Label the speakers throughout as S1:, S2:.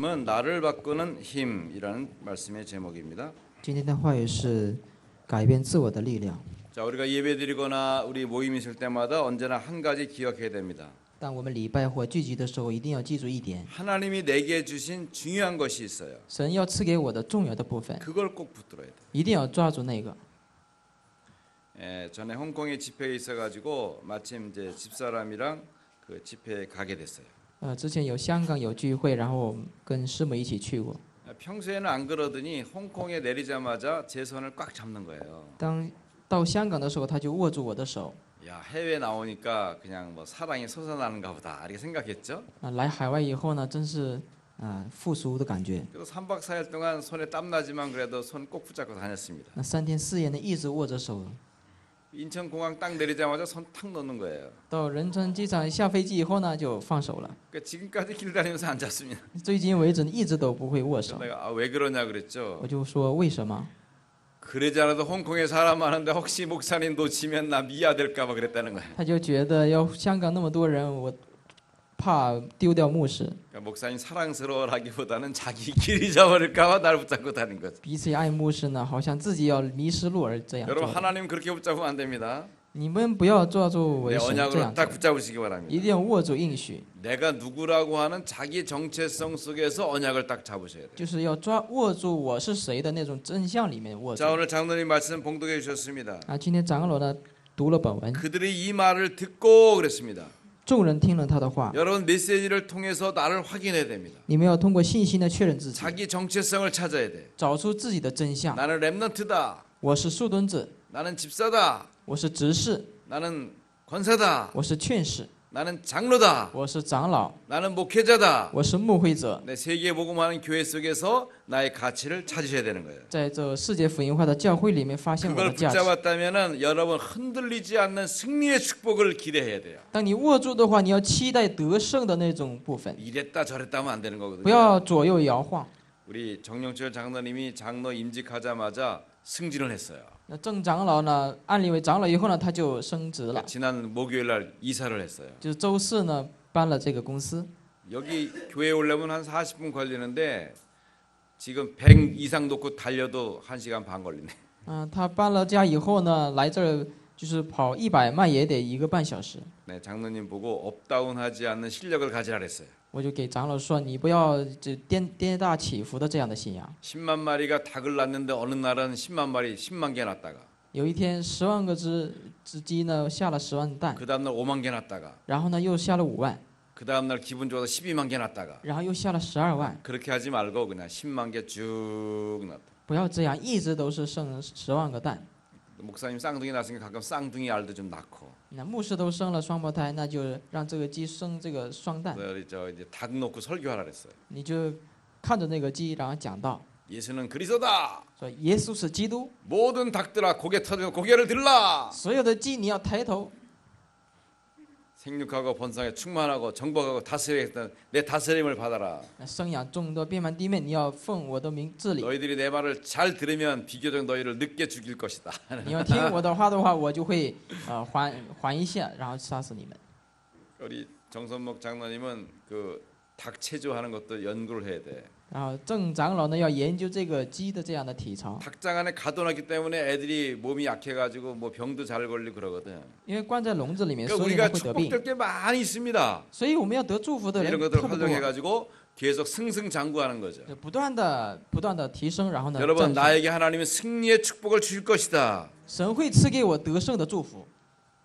S1: 은 나를 바꾸는 힘이라는 말씀의 제목입니다.
S2: 今天的话语是改变自我的力量。
S1: 자, 우리가 예배드리거나 우리 모임 있을 때마다 언제나 한 가지 기억해야 됩니다.
S2: 当我们礼拜或聚集的时候，一定要记住一点：
S1: 하나님이 내게 주신 중요한 것이 있어요.
S2: 神要赐给我的重要的部分，
S1: 그걸 꼭 붙들어야 돼.
S2: 一定要抓住那个。
S1: 전에 홍콩에 집회에 있어가지고 마침 이제 집사람이랑 그 집회에 가게 됐어요.
S2: 之前有香港有聚会，然后跟师母一起去过。
S1: 평소에는 안 그러더니 홍콩에 내리자마자 제 손을 꽉 잡는 거예요.
S2: 当到香港的时候，他就握住我的手。
S1: 야, 해외 나오니까 그냥 뭐 사랑이 솟아나는가 보다 이렇게 생각했죠.
S2: 来海外以后呢，真是复苏的感觉。
S1: 그래서 3박 4일 동안 손에 땀 나지만 그래도 손 꼭 붙잡고 다녔습니다.
S2: 那3天4夜呢，一直握着手。
S1: 인천공항 딱 내리자마자 손 탁 놓는 거예요.
S2: 到仁川机场下飞机以后呢，就放手了。
S1: 그러니까 지금까지 길 다니면서 안 잡습니다.
S2: 最近为止一直都不会握手。
S1: 내가 왜 그러냐 그랬죠.
S2: 我就说为什么？
S1: 그러지 않아도 홍콩에 사람 많은데 혹시 목사님 놓치면 나 미아될까 봐 그랬다는 거예요.
S2: 他就觉得要香港那么多人，我怕丢掉牧师。
S1: 그러니까 목사님 사랑스러워라기보다는 자기 길 잊어버릴까 봐 날 붙잡고 다닌 거죠.
S2: 彼此爱牧师呢，好像自己要迷失路而这样做
S1: 여러분
S2: 的。
S1: 하나님 그렇게 붙잡으면 안 됩니다.
S2: 你们不要抓住
S1: 내
S2: 为神这
S1: 언약으로
S2: 样
S1: 딱
S2: 做，
S1: 붙잡으시기
S2: 一
S1: 바랍니다.
S2: 定要握住应许，
S1: 내가 누구라고 하는 자기 정체성 속에서 언약을 딱 잡으셔야 돼요.
S2: 就是要握住我是谁的那种真相里面握住。
S1: 자, 오늘 장로님 말씀 봉독해 주셨습니다.
S2: 今天长老呢读了本文，
S1: 그들이 이 말을 듣고 그랬습니다.
S2: 众人听了他的话，
S1: 여러분 메시지를 통해서 나를 확인해야 됩니다.
S2: 你们要通过信心的确认自己，
S1: 자기 정체성을 찾아야 돼.
S2: 找出自己的真相。
S1: 나는 렘넌트다.
S2: 我是树墩子，
S1: 나는 집사다.
S2: 我是执事，
S1: 나는 권사다.
S2: 我是劝士，
S1: 나는 장로다.
S2: 我是长老，
S1: 나는 목회자다.
S2: 我是牧会者。
S1: 내 세계 복음하는 교회 속에서 나의 가치를 찾으셔야 되는 거예요.
S2: 在这世界福音化的教会里面发现我
S1: 그걸
S2: 的价值。
S1: 붙잡았다면은 여러분 흔들리지 않는 승리의 축복을 기대해야 돼요.
S2: 当你握住的话，你要期待得胜的那种部分，
S1: 이랬다 저랬다 하면 안 되는
S2: 不
S1: 거거든요.
S2: 要左右摇晃。
S1: 우리 정영철 장로님이 장로 임직하자마자 승진을 했어요.
S2: 那郑长老呢，按立为长老以后呢，他就升职了，
S1: 지난 목요일 날 이사를 했어요.
S2: 就是周四呢搬了这个公司。
S1: 여기 교회에 오려면 한 40분 걸리는데 지금 100 이상 놓고 달려도 1시간 반 걸리네.
S2: 他搬了家以后呢，来这儿就是跑100迈也得1个半小时。
S1: 네, 장로님 보고 업다운하지 않는 실력을 가지라 그랬어요.
S2: 我就给长老说，你不要这跌大起伏的这样的信仰。
S1: 10만 마리가 닭을 낳는데 어느 날은 10만 마리 10만 개 낳다가
S2: 有一天10万个只鸡呢下了10万蛋，
S1: 그 다음 날 5만 개 낳다가
S2: 然后呢又下了5万，
S1: 그 다음 날 기분 좋아서 12만 개 낳다가
S2: 然后又下了12万。
S1: 그렇게 하지 말고 그냥 10만 개 쭉 낳다.
S2: 不要这样，一直都是剩10万个蛋。
S1: 목사님 쌍둥이 낳으니까 가끔 쌍둥이 알도 좀 낳고.
S2: 那牧师都生了双胞胎，那就让这个鸡生这个双蛋。
S1: 그래서 저 이제 닭 놓고 설교하라 그랬어요.
S2: 你就看着那个鸡，然后讲道，
S1: 예수는 그리스도다.
S2: 说耶稣是基督，
S1: 모든 닭들아 고개 터져 고개를 들라.
S2: 所有的鸡你要抬头。
S1: 생육하고 번성에 충만하고 정복하고 다스리겠다. 내 다스림을 받아라.
S2: 生养众多，遍满地面，你要奉我的名治理。
S1: 너희들이 내 말을 잘 들으면 비교적 너희를 늦게 죽일 것이다.
S2: 你要听我的话的话，我就会缓一下，然后杀死你们。
S1: 우리 정선목 장로님은 그 닭 체조하는 것도 연구를 해야 돼.
S2: 然后郑长老呢要研究这个鸡的这样的体操，
S1: 닭장 안에 가둬놨기 때문에 애들이 몸이 약해가지고 뭐 병도 잘 걸리고 그러거든.
S2: 因为关在笼子里面，
S1: 그러니까
S2: 所以呢
S1: 우리가
S2: 会得病。
S1: 축복될 게 많이 있습니다.
S2: 所以我们要得祝福的人
S1: 이런
S2: 特
S1: 것들을
S2: 别多，
S1: 활용해가지고 계속 승승장구하는 거죠.
S2: 就不断的提升，然后呢，
S1: 여러분
S2: 战胜
S1: 나에게 하나님은 승리의 축복을 주실 것이다.
S2: 神会赐给我得胜的祝福。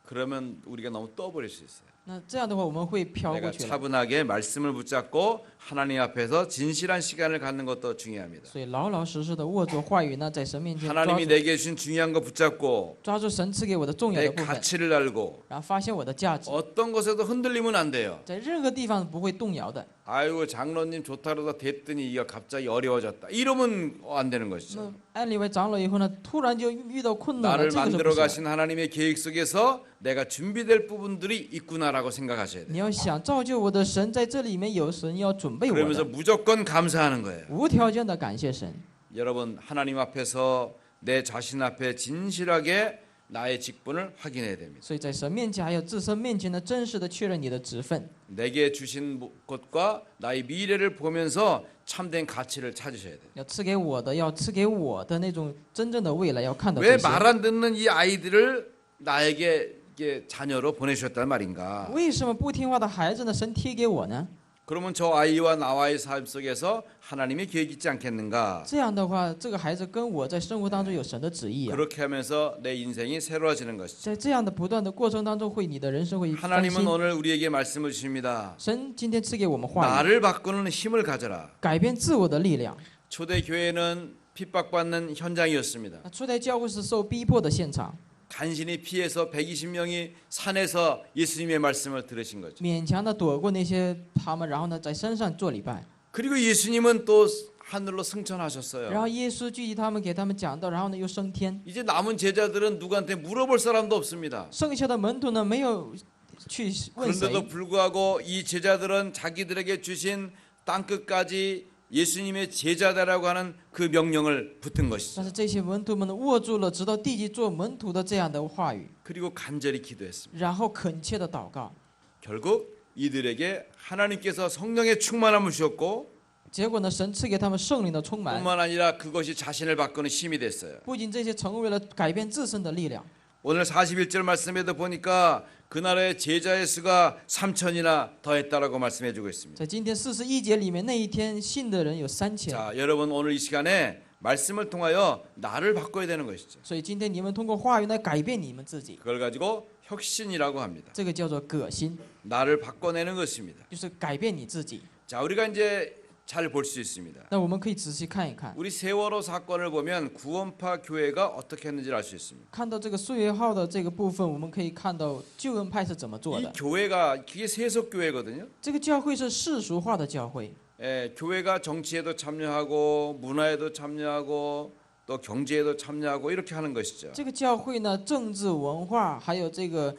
S1: 그러면 우리가 너무 떠버릴 수 있어요.
S2: 那这样的话，我们会飘过
S1: 내가
S2: 去了。
S1: 차분하게 말씀을 붙잡고 하나님 앞에서 진실한 시간을 갖는 것도 중요합니다.
S2: 所以老老实实的握住话语呢，在神面前
S1: 하나님이 내게 주신 중요한 거 붙잡고
S2: 抓住神赐给我的重要
S1: 내
S2: 的部分，
S1: 가치를 알고
S2: 然后发现我的价值，
S1: 어떤 것에도 흔들리면 안 돼요.
S2: 在任何地方不会动摇的。
S1: 아이고 장로님 좋다 그러다 됐더니 이거 갑자기 어려워졌다. 이러면 안 되는
S2: 那
S1: 것이죠.
S2: 按立为长老以后呢，突然就遇到困难了，
S1: 나를
S2: 这个是不
S1: 만들어
S2: 行的。
S1: 가신 하나님의 계획 속에서 내가 준비될 부분들이 있구나라고 생각하셔야 돼요.
S2: 你要想造就我的神，在这里面有神要准备我
S1: 그러면서
S2: 的，
S1: 무조건 감사하는 거예요.
S2: 无条件的感谢神。
S1: 여러분 하나님 앞에서 내 자신 앞에 진실하게 나의 직분을 확인해야 됩니다.
S2: 所以在神面前还有自身面前呢，真实的确认你的职分。
S1: 내게 주신 것과 나의 미래를 보면서 참된 가치를 찾으셔야 돼요.
S2: 要赐给我的，要赐给我的那种真正的未来，要看到
S1: 왜
S2: 这些。
S1: 말 안 듣는 이 아이들을 나에게 이게 자녀로 보내주셨단 말인가?
S2: 为什么不听话的孩子呢？神贴给我呢？
S1: 그러면 저 아이와 나와의 삶 속에서 하나님의 계획이 있지 않겠는가?
S2: 这样的话，这个孩子跟我在生活当中有神的旨意啊。
S1: 그렇게 하면서 내 인생이 새로워지는 것이죠.
S2: 在这样的不断的过程当中，你的人生会翻
S1: 하나님은
S2: 新。
S1: 오늘 우리에게 말씀을 주십니다.
S2: 神今天赐给我们话语，
S1: 나를 바꾸는 힘을 가져라.
S2: 改变自我的力量。
S1: 초대 교회는 핍박받는 현장이었습니다.
S2: 初代教会是受逼迫的现场，
S1: 간신히 피해서 120명이 산에서 예수님의 말씀을 들으신 거죠.
S2: 勉强的躲过那些他们，然后呢，在山上做礼拜。
S1: 그리고 예수님은 또 하늘로
S2: 然
S1: 승천하셨어요.
S2: 后耶稣聚集他们，给他们讲道，然后呢又升天。
S1: 이제 남은 제자들은 누구한테 물어볼 사람도 없습니다.
S2: 剩下的门徒呢，没有去问谁。
S1: 그런데도 불구하고 이 제자들은 자기들에게 주신 땅끝까지 예수님의 제자다라고 하는 그 명령을 붙은
S2: 但
S1: 것이죠.
S2: 是这些门徒们呢，握住了直到地极做门徒的这样的话语，
S1: 그리고 간절히 기도했습니다.
S2: 然后恳切的祷告。
S1: 결국 이들에게 하나님께서 성령의 충만함을 주셨고
S2: 结果呢，神赐给他们圣灵的充满，
S1: 뿐만 아니라 그것이 자신을 바꾸는 힘이 됐어요.
S2: 不仅这些成为了改变自身的力量。
S1: 오늘 41절 말씀에도 보니까 그날의 제자의 수가 3천이나 더했다라고 말씀해 주고 있습니다.
S2: 在今天41节里面，那一天信的人有3000。
S1: 자, 여러분 오늘 이 시간에 말씀을 통하여 나를 바꿔야 되는 것이죠.
S2: 所以今天你们通过话语来改变你们自己，
S1: 그걸 가지고 혁신이라고 합니다.
S2: 这个叫做革新，
S1: 나를 바꿔내는 것입니다.
S2: 就是改变你自己。
S1: 자, 우리가 이제 잘 볼 수 있습니다.
S2: 那我们可以仔细看一看，
S1: 우리 세월호 사건을 보면 구원파 교회가 어떻게 했는지를 알 수 있습니다.
S2: 看到这个岁月号的这个部分，我们可以看到救恩派是怎么做
S1: 이
S2: 的。
S1: 교회가 그게 세속 교회거든요.
S2: 这个教会是世俗化的教会，
S1: 교회가 정치에도 참여하고 문화에도 참여하고 또 경제에도 참여하고 이렇게 하는 것이죠.
S2: 这个教会呢，政治、文化还有这个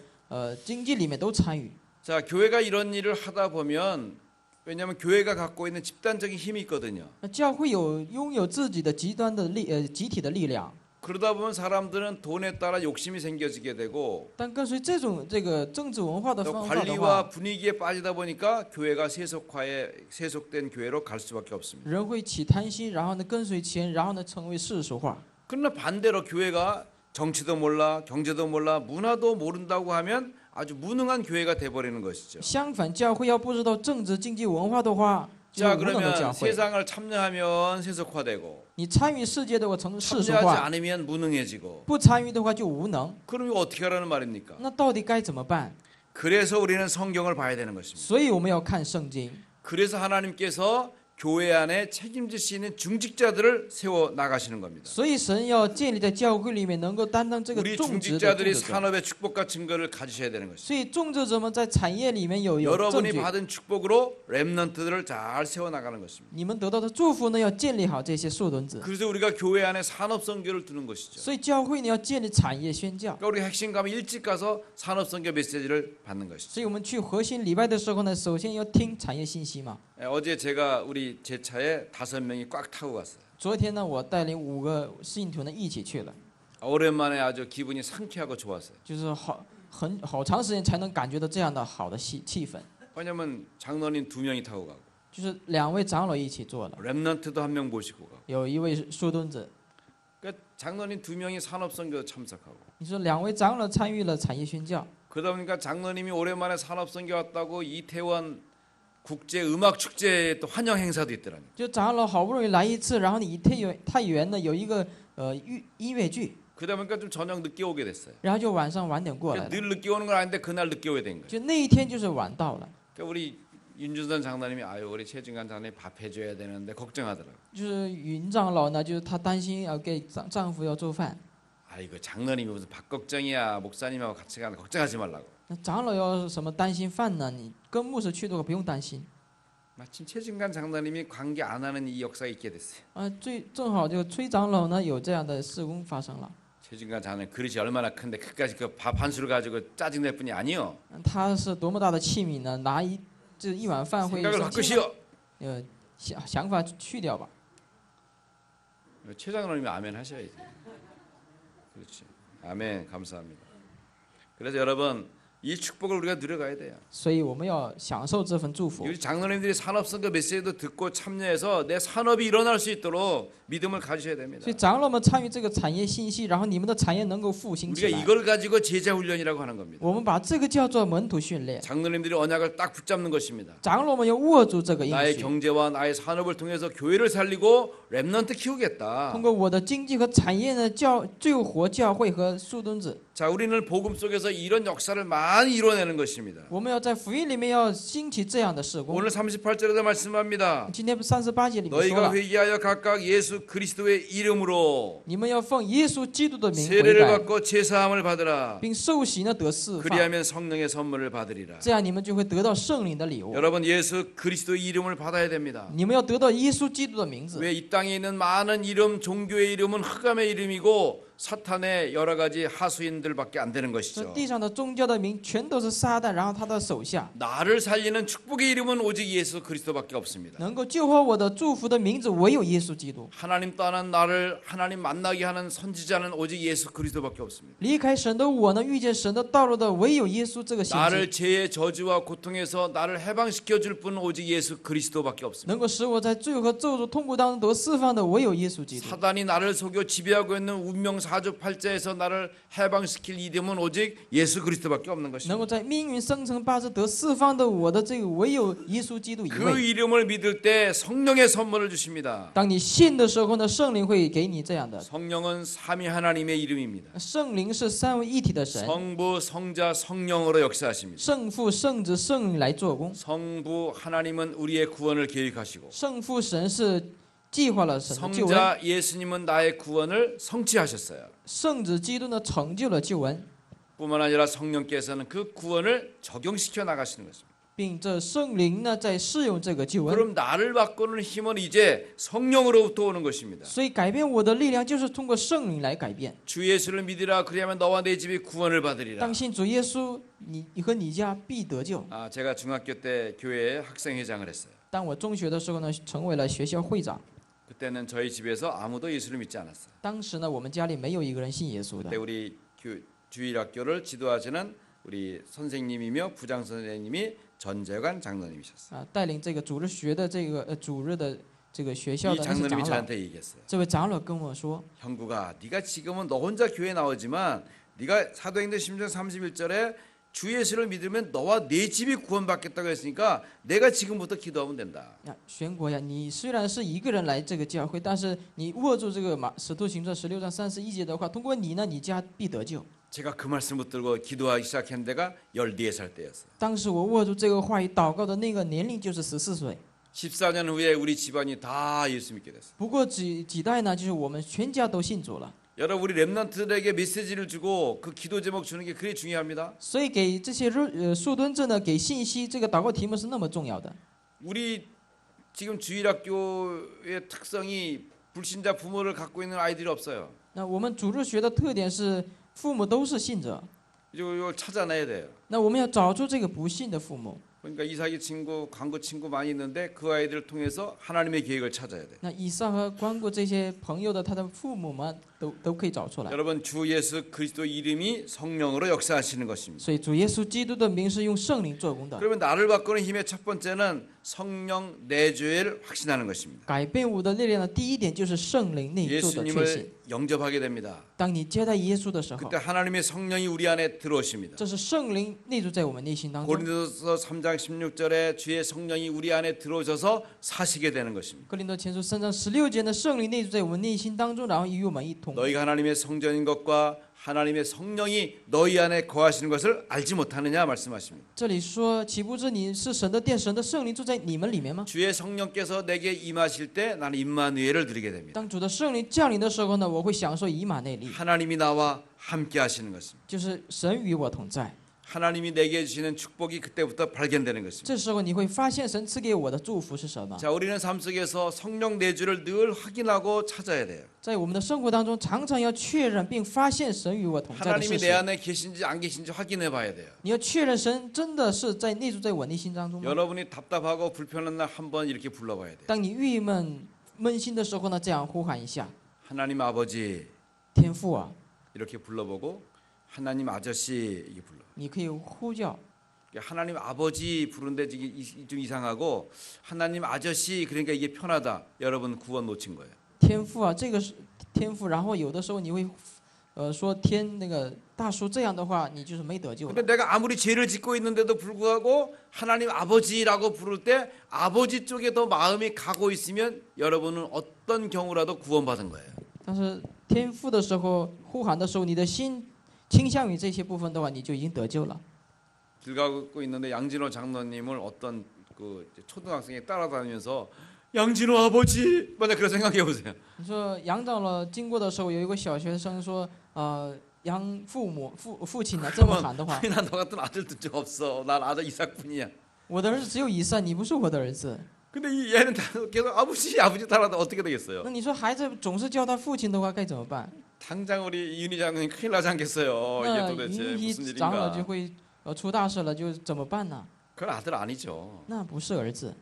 S2: 经济里面都参与。
S1: 자, 교회가 이런 일을 하다 보면 왜냐하면 교회가 갖고 있는 집단적인 힘이 있거든요.
S2: 那教会拥有自己的极端的集体的力量，
S1: 그러다 보면 사람들은 돈에 따라 욕심이 생겨지게 되고
S2: 但跟随这种这个政治文化的
S1: 또
S2: 方法的
S1: 관리와
S2: 话，
S1: 분위기에 빠지다 보니까 교회가 세속된 교회로 갈 수밖에 없습니다.
S2: 人会起贪心，然后呢跟随钱，然后呢成为世俗化。
S1: 그러나 반대로 교회가 정치도 몰라, 경제도 몰라, 문화도 모른다고 하면 아주 무능한 교회가 돼버리는 것이죠.
S2: 相反，教会要不知道政治、经济、文化的话，就
S1: 자,
S2: 是无能的教
S1: 그러면
S2: 会。
S1: 세상을 참여하면 세속화되고
S2: 你参与世界的话，成世俗
S1: 참여하지
S2: 化；
S1: 않으면 무능해지고
S2: 不参与的话就无能。
S1: 그럼 이거 어떻게 하라는 말입니까?
S2: 那到底该怎么办？
S1: 그래서 우리는 성경을 봐야 되는 것입니다.
S2: 所以我们要看圣经。
S1: 그래서 하나님께서 교회 안에 책임질 수 있는 중직자들을 세워 나가시는 겁니다.
S2: 所以神要建立在教会里面能够担当这个
S1: 우리
S2: 种植的种
S1: 중직자들이
S2: 植者。
S1: 산업의 축복과 증거를 가지셔야 되는 것입니다.
S2: 所以种植者们在产业里面有证
S1: 여러분이
S2: 据。
S1: 받은 축복으로 렘넌트들을 잘 세워 나가는 것입니다.
S2: 你们得到的祝福呢，要建立好这些树墩子。
S1: 그래서 우리가 교회 안에 산업 선교를 두는 것이죠.
S2: 所以教会呢要建立产业宣教。
S1: 그러니까 우리 핵심 가면 일찍 가서 산업 선교 메시지를 받는 것이죠.
S2: 所以我们去核心礼拜的时候呢，首先要听产业信息嘛。
S1: 어제 제가 우리 제 차에 5명이 꽉 타고 갔어요.
S2: 昨天呢，我带领5个信徒呢一起去了，
S1: 오랜만에 아주 기분이 상쾌하고 좋았어요.
S2: 就是好长时间才能感觉到这样的好的气氛。
S1: 왜냐면 장로님 2명이 타고 가고
S2: 就是2位长老一起做了，
S1: 렘넌트도 1명 모시고 가고
S2: 有一位树墩子。
S1: 그러니까 장로님 2명이 산업 선교 참석하고
S2: 你说2位长老参与了产业宣教，
S1: 그러다 보니까 장로님이 오랜만에 산업 선교 왔다고 이태원 국제 음악 축제에 또 환영 행사도 있더라고요.
S2: 就长老好不容易来一次，然后你太原呢有一个音乐剧，
S1: 그러다 보니까 좀 저녁 늦게 오게 됐어요.
S2: 然后就晚上晚点过来
S1: 그러니까
S2: 了，
S1: 늘 늦게 오는 건 아닌데 그날 늦게 오게 된 거예요.
S2: 就那一天就是晚到了。
S1: 그러니까 우리 윤준선 장로님이 아유 우리 최진관 장로님 밥 해줘야 되는데 걱정하더라고요.
S2: 就是云长老呢，就是她担心要给丈夫要做饭，
S1: 아이고 장로님이 무슨 밥 걱정이야 목사님하고 같이 가는 걱정하지 말라고.
S2: 那长老要什么担心饭呢？你跟牧师去的话不用担心。
S1: 마침 최진관 장로님이 관계 안 하는 이 역사가 있게 됐어요.
S2: 正好这个崔长老呢有这样的事工发生了。
S1: 최진관 장로님 그릇이 얼마나 큰데 그까지 그 밥 한 수를 가지고 짜증 낼 뿐이 아니요.
S2: 他是多么大的器皿呢？拿一碗饭会
S1: 생각을
S2: 生气吗？
S1: 바꾸시오.
S2: 想法去掉吧。
S1: 최 장로님이 아멘 하셔야지. 그렇지. 아멘 감사합니다. 그래서 여러분 이 축복을 우리가 누려가야 돼요.
S2: 所以我们要享受这份祝福。
S1: 우리 장로님들이 산업선거 메시지도 듣고 참여해서 내 산업이 일어날 수 있도록 믿음을 가지셔야 됩니다.
S2: 所以长老们参与这个产业信息，然后你们的产业能够复兴起
S1: 우리가
S2: 来。
S1: 이걸 가지고 제자 훈련이라고 하는 겁니다.
S2: 我们把这个叫做门徒训练，
S1: 장로님들이 언약을 딱 붙잡는 것입니다.
S2: 长老们要握住这个应
S1: 나의
S2: 许，
S1: 경제와 나의 산업을 통해서 교회를 살리고 렘넌트 키우겠다.
S2: 通过我的经济和产业呢，救活教会和树墩子。
S1: 자, 우리는 복음 속에서 이런 역사를 많이 이뤄내는 것입니다.
S2: 我们要在福音里面要兴起这样的事工。
S1: 오늘 38절에도 말씀합니다.
S2: 今天38节里面说
S1: 너희가
S2: 了，
S1: 회개하여 각각 예수 그리스도의 이름으로
S2: 你们要奉耶稣基督的名悔
S1: 세례를
S2: 改，
S1: 받고 제사함을 받으라.
S2: 并受洗呢得释放，
S1: 그리하면 성령의 선물을 받으리라.
S2: 这样你们就会得到圣灵的礼物。
S1: 여러분 예수 그리스도의 이름을 받아야 됩니다.
S2: 你们要得到耶稣基督的名字。
S1: 왜 이 땅에 있는 많은 이름, 종교의 이름은 흑암의 이름이고 사탄의 여러 가지 하수인들밖에 안 되는
S2: 这
S1: 것이죠.
S2: 地上的宗教的名全都是撒旦，然后他的手下
S1: 나를 살리는 축복의 이름은 오직 예수 그리스도밖에 없습니다.
S2: 能够救活我的祝福的名字唯有耶稣基督。
S1: 하나님 떠난 나를 하나님 만나게 하는 선지자는 오직 예수 그리스도밖에 없습니다.
S2: 离开神的我呢，遇见神的道路的唯有耶稣这个先
S1: 나를
S2: 知，
S1: 죄의 저주와 고통에서 나를 해방시켜 줄 분은 오직 예수 그리스도밖에 없습니다.
S2: 能够使我在罪和咒诅痛苦当中得释放的唯有耶稣基督。
S1: 사단이 나를 속여 지배하고 있는 운명 사주팔자에서 나를 해방시킬 이름은 오직 예수 그리스도밖에 없는
S2: 能
S1: 것입니다.
S2: 够在命运生辰八字得释放的我的这个唯有耶稣基督一
S1: 그
S2: 位。
S1: 이름을 믿을 때 성령의 선물을 주십니다.
S2: 当你信的时候呢，圣灵会给你这样的。
S1: 성령은 삼위 하나님의 이름입니다.
S2: 圣灵是三位一体的神，
S1: 성부, 성자, 성령으로 역사하십니다.
S2: 圣父、圣子、圣灵来做工。
S1: 성부 하나님은 우리의 구원을 계획하시고
S2: 圣父神是计划了神的救恩，
S1: 성자 예수님은 나의 구원을 성취하셨어요.
S2: 圣子基督呢成就了救恩，
S1: 뿐만 아니라 성령께서는 그 구원을 적용시켜 나가시는 것입니다.
S2: 并这圣灵呢在适用这个救恩。
S1: 그럼 나를 바꾸는 힘은 이제 성령으로부터 오는 것입니다.
S2: 所以改变我的力量就是通过圣灵来改变。
S1: 주 예수를 믿으라 그리하면 너와 내 집이 구원을 받으리라.
S2: 当信主耶稣，你和你家必得救。
S1: 아, 제가 중학교 때 교회 학생회장을 했어요.
S2: 当我中学的时候呢，成为了学校会长。
S1: 그때는 저희 집에서 아무도 예수를 믿지 않았어요.
S2: 当时呢，我们家里没有一个人信耶稣的
S1: 그때 。 우리 주일학교를 지도하시는 우리 선생님이며 부장 선생님이 전재관 장로님이셨어요.
S2: 带领这个主日学的这个主日的这个学校
S1: 이
S2: 的那些
S1: 장로님이
S2: 长老，
S1: 저한테 얘기했어요.
S2: 这位长老跟我说
S1: 형구가 네가 지금은 너 혼자 교회 나오지만 네가 사도행전 10장 31절에 주 예수를 믿으면 너와 내 집이 구원받겠다고 했으니까 내가 지금부터 기도하면 된다.
S2: 呀，玄国呀，你虽然是一个人来这个教会，但是你握住这个使徒行传16章31节的话，通过你呢，你家必得救。
S1: 제가 그 말씀 붙들고 기도하기 시작한 데가 14살 때였어요.
S2: 当时我握住这个话语祷告的那个年龄就是14岁。
S1: 14년 후에 우리 집안이 다 예수 믿게 됐어요.
S2: 不过几代呢，就是我们全家都信主了。
S1: 여러분 우리 렘넌트들에게 메시지를 주고 그 기도 제목 주는 게 그게 중요합니다.
S2: 所以给这些树墩子呢，给信息，这个祷告题目是那么重要的。
S1: 우리 지금 주일학교의 특성이 불신자 부모를 갖고 있는 아이들이 없어요.
S2: 那我们主日学的特点是父母都是信者，
S1: 이걸 찾아내야 돼요.
S2: 那我们要找出这个不信的父母。
S1: 그러니까 이삭이 친구, 광고 친구 많이 있는데 그 아이들을 통해서 하나님의 계획을 찾아야 돼.
S2: 那以撒和关顾这些朋友的他的父母们都可以找出来。
S1: 여러분 주 예수 그리스도 이름이 성령으로 역사하시는 것입니다.
S2: 所以主耶稣基督的名是用圣灵做工的，
S1: 그러면 나를 바꾸는 힘의 첫 번째는 성령 내주를 확신하는 것입니다.
S2: 改变我的力量的第一点就是圣灵内住的确信。
S1: 예수님을 영접하게 됩니다.
S2: 当你接待耶稣的时候，
S1: 그때 하나님의 성령이 우리 안에 들어오십니다.
S2: 这是圣灵内住在我们内心当中。
S1: 고린도서 3장 16절에 주의 성령이 우리 안에 들어오셔서 사시게 되는 것입니다.
S2: 哥林多前书3章16节呢，圣灵内住在我们内心当中，然后与我们一同。
S1: 너희가 하나님의 성전인 것과 하나님의 성령이 너희 안에 거하시는 것을 알지 못하느냐 말씀하십니다.
S2: 这里说，岂不知你是神的殿，神的圣灵住在你们里面吗？
S1: 주의 성령께서 내게 임하실 때 나는 임마누엘을 누리게 됩니다.
S2: 当主的圣灵降临的时候呢，我会享受以马内利，
S1: 하나님이 나와 함께 하시는 것입니다.
S2: 就是神与我同在。
S1: 하나님이 내게 주시는 축복이 그때부터 발견되는 것입니다.
S2: 这时候你会发现神赐给我的祝福是什么？
S1: 자, 우리는 삶 속에서 성령 내주를 늘 확인하고 찾아야 돼요.
S2: 在我们的生活当中，常常要确认并发现神与我同在的
S1: 하나님이
S2: 事
S1: 내
S2: 实。
S1: 안에 계신지 안 계신지 확인해 봐야 돼요.
S2: 你要确认神真的是在内住在我内心当中吗？
S1: 여러분이 답답하고 불편한 날 한번 이렇게 불러봐야 돼요.
S2: 当你郁闷闷心的时候呢，这样呼喊一下：
S1: 하나님 아버지
S2: 天父啊，
S1: 이렇게 불러보고 하나님 아저씨 이게 불러.
S2: 你可以呼叫。
S1: 하나님 아버지 부르는데 좀 이상하고 하나님 아저씨 그러니까 이게 편하다. 여러분 구원 놓친 거예요.
S2: 天父啊，这个是天父，然后有的时候你会，说天那个大叔，这样的话你就是没得救了。
S1: 근데 내가 아무리 죄를 짓고 있는데도 불구하고 하나님 아버지라고 부를 때 아버지 쪽에 더 마음이 가고 있으면 여러분은 어떤 경우라도 구원받은 거예요.
S2: 但是天父的时候呼喊的时候，你的心倾向于这些部分的话，你就已经得救了。
S1: 길 가고 있는데 양진호 장로님을 어떤 그 초등학생이 따라다니면서 양진호 아버지 만약 그런 생각해 보세요.
S2: 你说杨长老经过的时候，有一个小学生说，杨父亲呢这么喊的话，
S1: 난너 같은 아들도 좀 없어. 난 아들 이삭뿐이야.
S2: 我的儿子只有以撒，你不是我的儿子。
S1: 근데 얘는 계속 아버지 따라다 어떻게 되겠어요?
S2: 那你说孩子总是叫他父亲的话，该怎么办？
S1: 당장 우리 윤희 장로님 큰일 나지 않겠어요. 이게
S2: 那
S1: 도대체
S2: 云一
S1: 무슨
S2: 长老
S1: 일인가?
S2: 就会出大事了，就怎么办呢？
S1: 그건 아들 아니죠.
S2: 那不是儿子。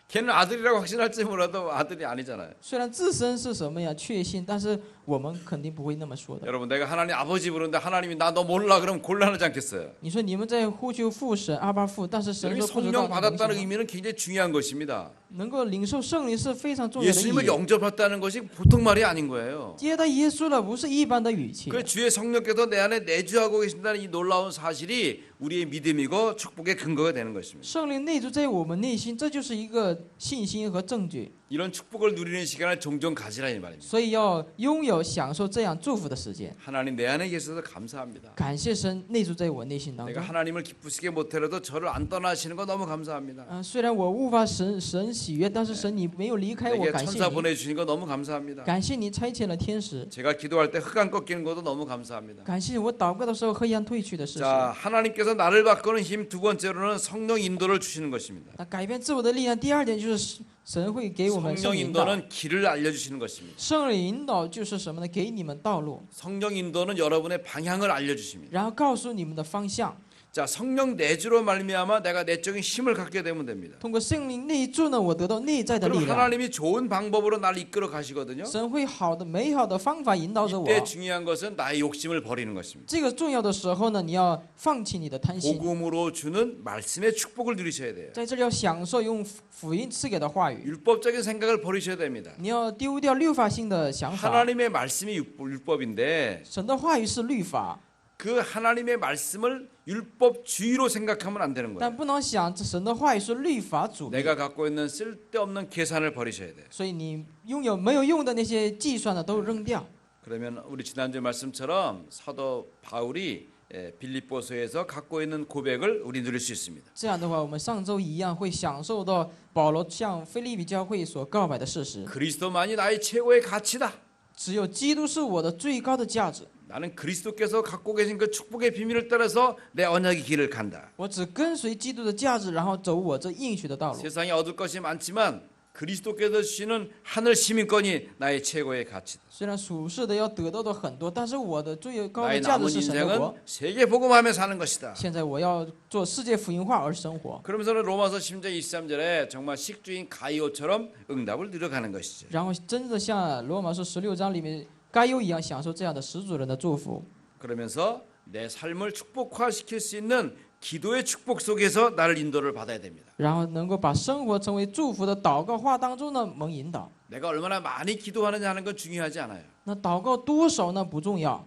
S1: 걔는 아들이라고 확신할지 몰라도 아들이 아니잖아요.
S2: 虽然自身是什么呀确信，但是我们肯定不会那么说的。
S1: 여러분 내가 하나님 아버지 부르는데 하나님이 나 너 몰라 그럼 곤란하지 않겠어요?
S2: 你说你们在呼求父神阿巴父，但是神
S1: 여러분이
S2: 说不知道
S1: 성령
S2: 你
S1: 받았다는
S2: 领受吗
S1: 의미는 굉장히 중요한 것입니다.
S2: 能够领受圣灵是非常重要的意
S1: 예수님을
S2: 义。
S1: 영접했다는 것이 보통 말이 아닌 거예요.
S2: 接待耶稣了，不是一般的语气。
S1: 그 주의 성령께서 내 안에 내주하고 계신다는 이 놀라운 사실이 우리의 믿음이고 축복의 근거가 되는 것입니다.
S2: 圣灵内住在我们内心，这就是一个信心和证据。
S1: 이런 축복을 누리는 시간을 종종 가지라 이 말입니다.
S2: 所以要拥有享受这样祝福的时间。
S1: 하나님 내 안에 계셔서 감사합니다.
S2: 感谢神内住在我内心当
S1: 내가
S2: 中。
S1: 하나님을 기쁘시게 못해도 저를 안 떠나시는 거 너무 감사합니다.
S2: 虽然我无法神喜悦，但是神你没有离开我，
S1: 내게
S2: 感谢
S1: 천사
S2: 你，
S1: 보내주신 거 너무 감사합니다.
S2: 感谢你差遣了天使，
S1: 제가 기도할 때 흑암 꺾이는 것도 너무 감사합니다.
S2: 感谢我祷告的时候黑暗退去的事实。
S1: 자, 하나님께서 나를 바꾸는 힘 두 번째로는 성령 인도를 주시는 것입니다.
S2: 那改变自我的力量，第二点就是神会给我们圣
S1: 성령
S2: 灵引导。
S1: 인도는 길을 알려주시는 것입니다.
S2: 圣灵引导就是什么呢？给你们道路，
S1: 성령 인도는 여러분의 방향을 알려주십니다.
S2: 然后告诉你们的方向。
S1: 자, 성령 내주로 말미암아 내가 내적인 힘을 갖게 되면 됩니다.
S2: 通过圣灵内住呢，我得到内在的力
S1: 그럼
S2: 量。
S1: 하나님이 좋은 방법으로 날 이끌어 가시거든요.
S2: 神会好的、美好的方法引导着我。
S1: 이때 중요한 것은 나의 욕심을 버리는 것입니다.
S2: 这个重要的时候呢，你要放弃你的贪心，
S1: 복음으로 주는 말씀의 축복을 누리셔야 돼요.
S2: 在这里要享受用福音赐给的话语。
S1: 율법적인 생각을 버리셔야 됩니다.
S2: 你要丢掉律法性的想法。
S1: 하나님의 말씀이 율법인데
S2: 神的话语是律法，
S1: 그 하나님의 말씀을 율법주의로 생각하면 안 되는
S2: 但
S1: 거예요.
S2: 不能想这神的话语是律法主义。
S1: 내가 갖고 있는 쓸데없는 계산을 버리셔야 돼요.
S2: 所以你拥有没有用的那些计算呢，都扔掉。
S1: 그러면 우리 지난주 말씀처럼 사도 바울이 빌립보서에서 갖고 있는 고백을 우리 누릴 수 있습니다.
S2: 这样的话，我们上周一样会享受到保罗向腓立比教会所告白的事实。
S1: 그리스도만이 나의 최고의 가치다.
S2: 只有基督是我的最高的价值。
S1: 나는 그리스도께서 갖고 계신 그 축복의 비밀을 따라서 내 언약의 길을 간다.
S2: 我只跟随基督的价值，然后走我这应许的道路。
S1: 세상에 얻을 것이 많지만 그리스도께서 주시는 하늘 시민권이 나의 최고의 가치다.
S2: 虽然属世的要得到的很多，但是我的最高的
S1: 나의
S2: 价值
S1: 남은
S2: 是神的国
S1: 인생은 。 세계 복음하며 사는 것이다.
S2: 现在我要做世界福音化而生活。
S1: 그러면서는 로마서 10장 23절에 정말 식주인 가이오처럼 응답을 누려가는 것이죠.
S2: 然后真的像罗马书16章里面该有一样，享受这样的始祖人的祝福。
S1: 그러면서 내 삶을 축복화시킬 수 있는 기도의 축복 속에서 나를 인도를 받아야 됩니다.
S2: 然后能够把生活成为祝福的祷告话当中呢，蒙引导。
S1: 내가 얼마나 많이 기도하느냐 하는 건 중요하지 않아요.
S2: 那祷告多少呢？不重要。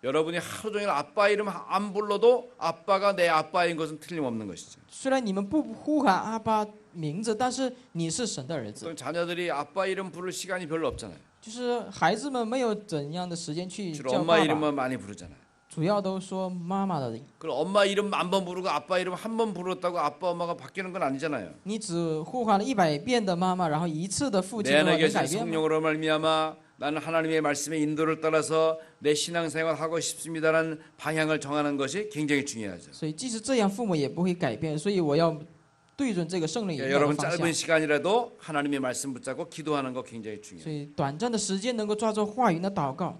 S1: 여러분이 하루 종일 아빠 이름 안 불러도 아빠가 내 아빠인 것은 틀림없는 것이죠.
S2: 虽然你们不呼喊阿爸名字，但是你是神的儿子。
S1: 또 자녀들이 아빠 이름 부를 시간이 별로 없잖아요.
S2: 就是孩子们没有怎样的时间去
S1: 주로
S2: 叫
S1: 엄마
S2: 爸爸，
S1: 이름만 많이 부르잖아요.
S2: 主要都说妈妈的。
S1: 그럼 엄마 이름 10,000번 부르고 아빠 이름 한 번 부르었다고 아빠 엄마가 바뀌는 건 아니잖아요.
S2: 你只呼喊了100遍的妈妈，然后一次的父亲
S1: 내
S2: 的话
S1: 안에
S2: 能
S1: 계신
S2: 改变吗？
S1: 성령으로 말미암아 나는 하나님의 말씀의 인도를 따라서 내 신앙생활 하고 싶습니다라는 방향을 정하는 것이 굉장히 중요하죠.
S2: 所以即使这样，父母也不会改变。所以我要对准这个圣灵引导的
S1: 여러분
S2: 方
S1: 짧은
S2: 向。
S1: 시간이라도 하나님의 말씀 붙잡고 기도하는 거 굉장히 중요해요.
S2: 所以短暂的时间能够抓住话语的祷告。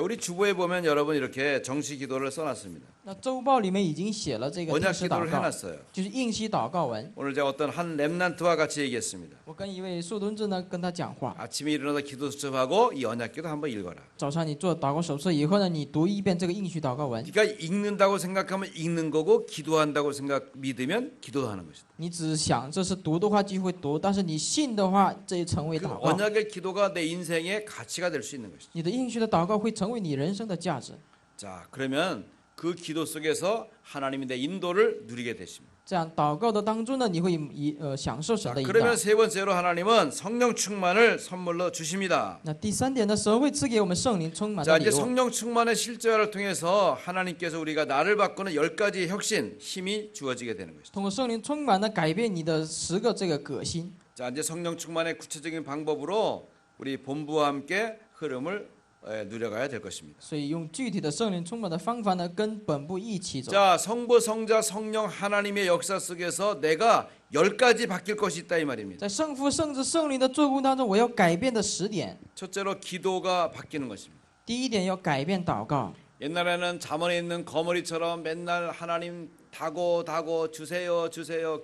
S1: 우리 주보에 보면 여러분 이렇게 정시 기도를 써놨습니다.
S2: 那周报里面已经写了这个定
S1: 언약
S2: 时祷
S1: 기도를
S2: 告，
S1: 해놨어요.
S2: 就是应许祷告文。
S1: 오늘 제가 어떤 한 렘넌트와 같이 얘기했습니다.
S2: 我跟一位树墩子呢跟他讲话，
S1: 아침에 일어나서 기도 수첩하고 이 언약 기도 한번 읽어라.
S2: 早上你做祷告手册以后呢，你读一遍这个应许祷告文，
S1: 네가 읽는다고 생각하면 읽는 거고 기도한다고 믿으면 기도하는 것이다.
S2: 你只想这是读的话就会读，但是你信的话，这也成为
S1: 그
S2: 祷告。
S1: 언약의 기도가 내 인생의 가치가 될 수 있는 것이다.
S2: 你的应许的祷告会成为你人生的价值。
S1: 자, 그러면 그 기도 속에서 하나님이 내 인도를 누리게 되십니다.
S2: 这样祷告的当中呢，你会享受神
S1: 자,
S2: 的引导。
S1: 그러면 세 번째로 하나님은 성령 충만을 선물로 주십니다.
S2: 那第三点呢，神会赐给我们圣灵充满
S1: 자,
S2: 的
S1: 이제
S2: 礼物。
S1: 성령 충만의 실제화를 통해서 하나님께서 우리가 나를 바꾸는 10가지의 혁신, 힘이 주어지게 되는 것이죠.
S2: 通过圣灵充满的改变你的10个这个革新。
S1: 자, 이제 성령 충만의 구체적인 방법으로 우리 본부와 함께 흐름을 누려가야 될 것입니다.
S2: 所以用具体的圣灵充满的方法呢，跟本部一起走。
S1: 자, 성부, 성자, 성령 하나님의 역사 속에서 내가 10가지 바뀔 것이 있다 이 말입니다.
S2: 在圣父、圣子、圣灵的作工当中，我要改变的10点。
S1: 첫째로 기도가 바뀌는 것입니다.
S2: 第一点要改变祷告。
S1: 옛날에는 잠언에 있는 거머리처럼 맨날 하나님 다고 주세요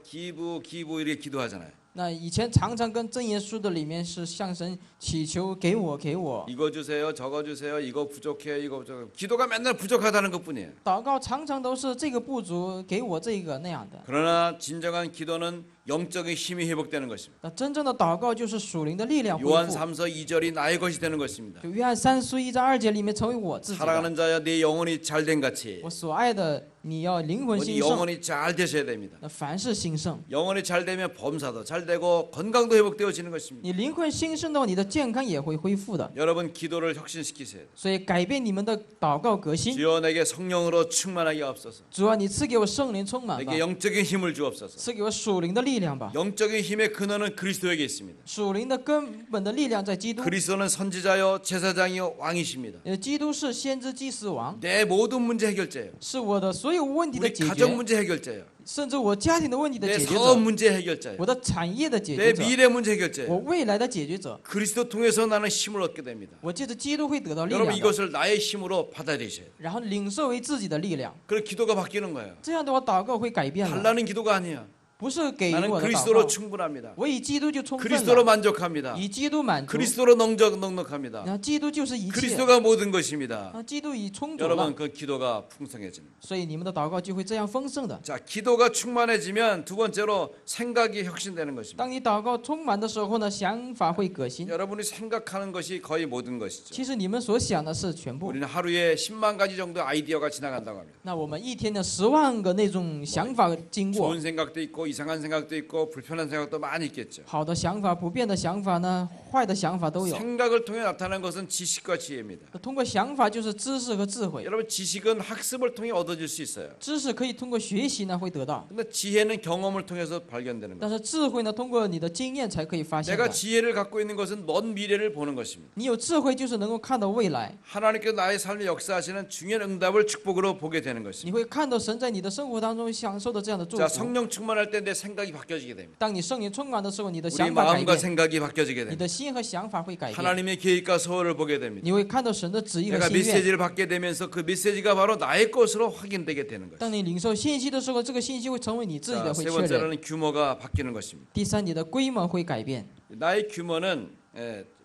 S1: 기부 이렇게 기도하잖아요.
S2: 那以前常常跟真言书的里面是向神祈求给我。
S1: 이거 주세요 저거 주세요 이거 부족해요 이거 부족해요. 기도가 맨날 부족하다는 것뿐이에요.
S2: 祷告常常都是这个不足，给我这个那样的。
S1: 그러나 진정한 기도는 영적인 힘이 회복되는 것입니다.
S2: 那真正的祷告就是属灵的力量恢
S1: 요한
S2: 复。
S1: 3서 2절이 나의 것이 되는 것입니다.
S2: 就约翰3书1章2节里面成为我自己的。
S1: 사랑하는 자여 네 영혼이 잘된 같이
S2: 我所爱的，你要灵魂
S1: 우리
S2: 兴盛。
S1: 영혼이 잘 되셔야 됩니다.
S2: 那凡事兴盛，
S1: 영혼이 잘 되면 범사도 잘 되고 건강도 회복되어지는 것입니다.
S2: 你灵魂兴盛的话，你的健康也会恢复的。
S1: 여러분 기도를 혁신시키세요.
S2: 所以改变你们的祷告革新。
S1: 주여 내게 성령으로 충만하게 하옵소서.
S2: 主啊，你赐给我圣灵充满吧，
S1: 내게 영적인 힘을 주옵소서.
S2: 赐给我属灵的力量吧。
S1: 영적인 힘의 근원은 그리스도에게 있습니다.
S2: 属灵的根本的力量在基督。
S1: 그리스도는 선지자요 제사장이요 왕이십니다.
S2: 基督是先知祭司王，
S1: 내 모든 문제 해결자예요.
S2: 是我的所有问题的
S1: 우리
S2: 解
S1: 가정
S2: 决，
S1: 문제 해결자예요.
S2: 甚至我家庭的问题的
S1: 내
S2: 解决
S1: 사업
S2: 者，
S1: 문제 해결자예요.
S2: 我的产业的解
S1: 내
S2: 决者，
S1: 미래 문제 해결자예요.
S2: 我未来的解决者。
S1: 그리스도 통해서 나는 힘을 얻게 됩니다.
S2: 我借着基督会得到力
S1: 여러분
S2: 量的，
S1: 이것을 나의 힘으로 받아들이셔야 돼요.
S2: 然后领受为自己的力量。
S1: 그럼 기도가 바뀌는 거예요.
S2: 这样的话，祷告会改变了，
S1: 달라는 기도가 아니야.
S2: 不是给
S1: 나는
S2: 我的祷
S1: 그리스도로
S2: 告，
S1: 충분합니다.
S2: 我以基督就充分
S1: 그리스도로
S2: 了，
S1: 만족합니다.
S2: 以基督满足，
S1: 그리스도로 넉넉합니다.
S2: 然后基督就是一切，
S1: 그리스도가 모든 것입니다.
S2: 啊，基督已充足了
S1: 여러분 ，그 기도가 풍성해집니다.
S2: 所以你们的祷告就会这样丰盛的。
S1: 자, 기도가 충만해지면 두 번째로 생각이 혁신되는 것입니다.
S2: 当你祷告充满的时候呢，想法会革新。
S1: 여러분이 생각하는 것이 거의 모든 것이죠.
S2: 其实你们所想的是全部。
S1: 우리는 하루에 10만 가지 정도 아이디어가 지나간다고 합니다.
S2: 那我们一天的10万个那种想法经过，
S1: 좋은 생각도 있고 이상한 생각도 있고 불편한 생각도 많이 있겠죠.
S2: 好的想法、不变的想法呢，坏的想法都有。
S1: 생각을 통해 나타나는 것은 지식과 지혜입니다.
S2: 通过想法就是知识和智慧，
S1: 여러분 지식은 학습을 통해 얻어질 수 있어요.
S2: 知识可以通过学习呢会得到，
S1: 근데 지혜는 경험을 통해서 발견되는 거예요.
S2: 但是智慧呢，通过你的经验才可以发现
S1: 내가
S2: 的。
S1: 지혜를 갖고 있는 것은 먼 미래를 보는 것입니다.
S2: 你有智慧，就是能够看到未来，
S1: 하나님께서 나의 삶에 역사하시는 중요한 응답을 축복으로 보게 되는 것입니다.
S2: 你会看到神在你的生活当中享受的这样的祝
S1: 자,
S2: 福。
S1: 성령 충만할 때 내 생각이 바뀌어지게 됩니다.
S2: 当你圣灵充满的时候，你的
S1: 우리
S2: 想法改
S1: 마음과
S2: 变，
S1: 생각이 바뀌어지게
S2: 你
S1: 됩니다.
S2: 的心和想法会改变，
S1: 하나님의 계획과 소원을 보게 됩니다.
S2: 你会看到神的旨意和
S1: 내가
S2: 心愿。
S1: 메시지를 받게 되면서 그 메시지가 바로 나의 것으로 확인되게 되는 것입니다.
S2: 当你领受信息的时候，这个信息会成为你自己
S1: 자,
S2: 的，会
S1: 세
S2: 确认。
S1: 번째로는 규모가 바뀌는 것입니다.
S2: 第三，你的规模会改变，
S1: 나의 규모는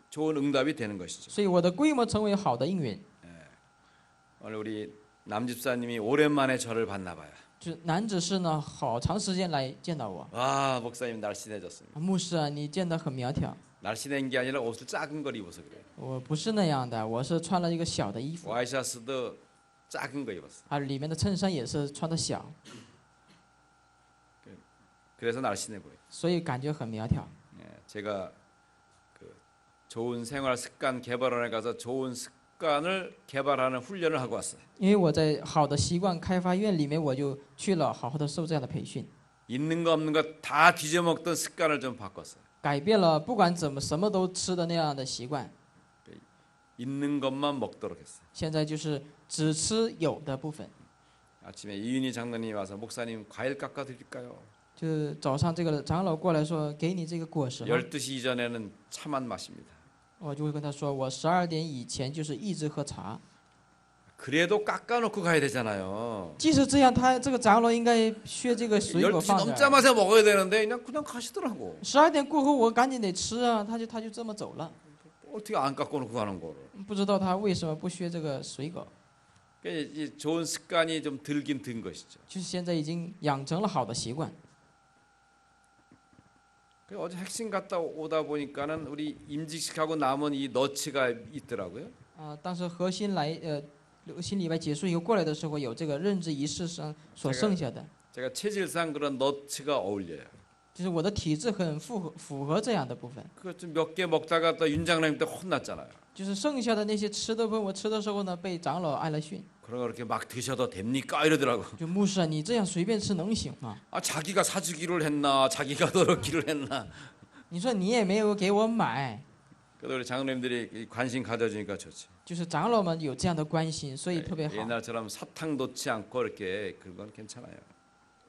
S1: 좋은 응답이 되는 것이죠.
S2: 所以我的规模成为好的应允。
S1: 오늘 우리 남 집사님이 오랜만에 저를 봤나 봐요.
S2: 就男子是呢，好长时间来见到我。
S1: 와, 목사님 날씬해졌습니다.
S2: 牧师啊，你见得很苗条。
S1: 날씬한 게 아니라 옷을 작은 걸 입어서 그래요.
S2: 我不是那样的，我是穿了一个小的衣服，
S1: 와이셔츠도 작은 거 입었어.
S2: 啊，里面的衬衫也是穿的小，
S1: 그래서 날씬해 보여.
S2: 所以感觉很苗条。
S1: 제가 그 좋은 생활 습관 개발원에 가서 좋은 습관을 개발하는 훈련을 하고 왔어요.
S2: 因为我在好的习惯开发院里面，我就去了，好好的受这样的培训，
S1: 있는 거 없는 거 다 뒤져먹던 습관을 좀 바꿨어요.
S2: 改变了不管怎么什么都吃的那样的习惯。
S1: 있는 것만 먹도록 했어요.
S2: 现在就是只吃有的部分。
S1: 아침에 이윤희 장로님이 와서 목사님 과일 깎아 드릴까요?
S2: 就是早上这个长老过来说，给你这个果实吗？
S1: 12시 이전에는 차만 마십니다.
S2: 我就会跟他说，我12点以前就是一直喝茶。
S1: 그래도 깎아놓고 가야 되잖아요.
S2: 即使这样，他这个长老应该削这个水果
S1: 12시
S2: 放这儿。
S1: 넘자마자 먹어야 되는데 그냥 가시더라고.
S2: 12点过后，我赶紧得吃啊，他就这么走了。
S1: 어떻게 안 깎아놓고 가는 거를.
S2: 不知道他为什么不削这个水果，
S1: 이 좋은 습관이 좀 들긴 든 것이죠.
S2: 就是现在已经养成了好的习惯。
S1: 어제 핵심 갔다 오다 보니까는 우리 임직식하고 남은 이 너치가 있더라고요.
S2: 当时核心礼拜结束以后过来的时候，有这个认知仪式上所剩下的，
S1: 제가 체질상 그런 너치가 어울려요.
S2: 就是我的体质很符合这样的部分。
S1: 그거 좀 몇 개 먹다가 또 윤장님 때 혼났잖아요.
S2: 就是剩下的那些吃的部分，我吃的时候呢，被长老挨了训。
S1: 그런 거 이렇게 막 드셔도 됩니까? 이러더라고.
S2: 就牧师啊，你这样随便吃能行吗？
S1: 아 자기가 사주기를 했나, 자기가 넣기를 했나.
S2: 你说你也没有给我买，
S1: 그래도 우리 장로님들이 관심 가져주니까 좋지.
S2: 就是长老们有这样的关心，所以特别好，
S1: 옛날처럼 사탕 놓지 않고 이렇게 그건 괜찮아요.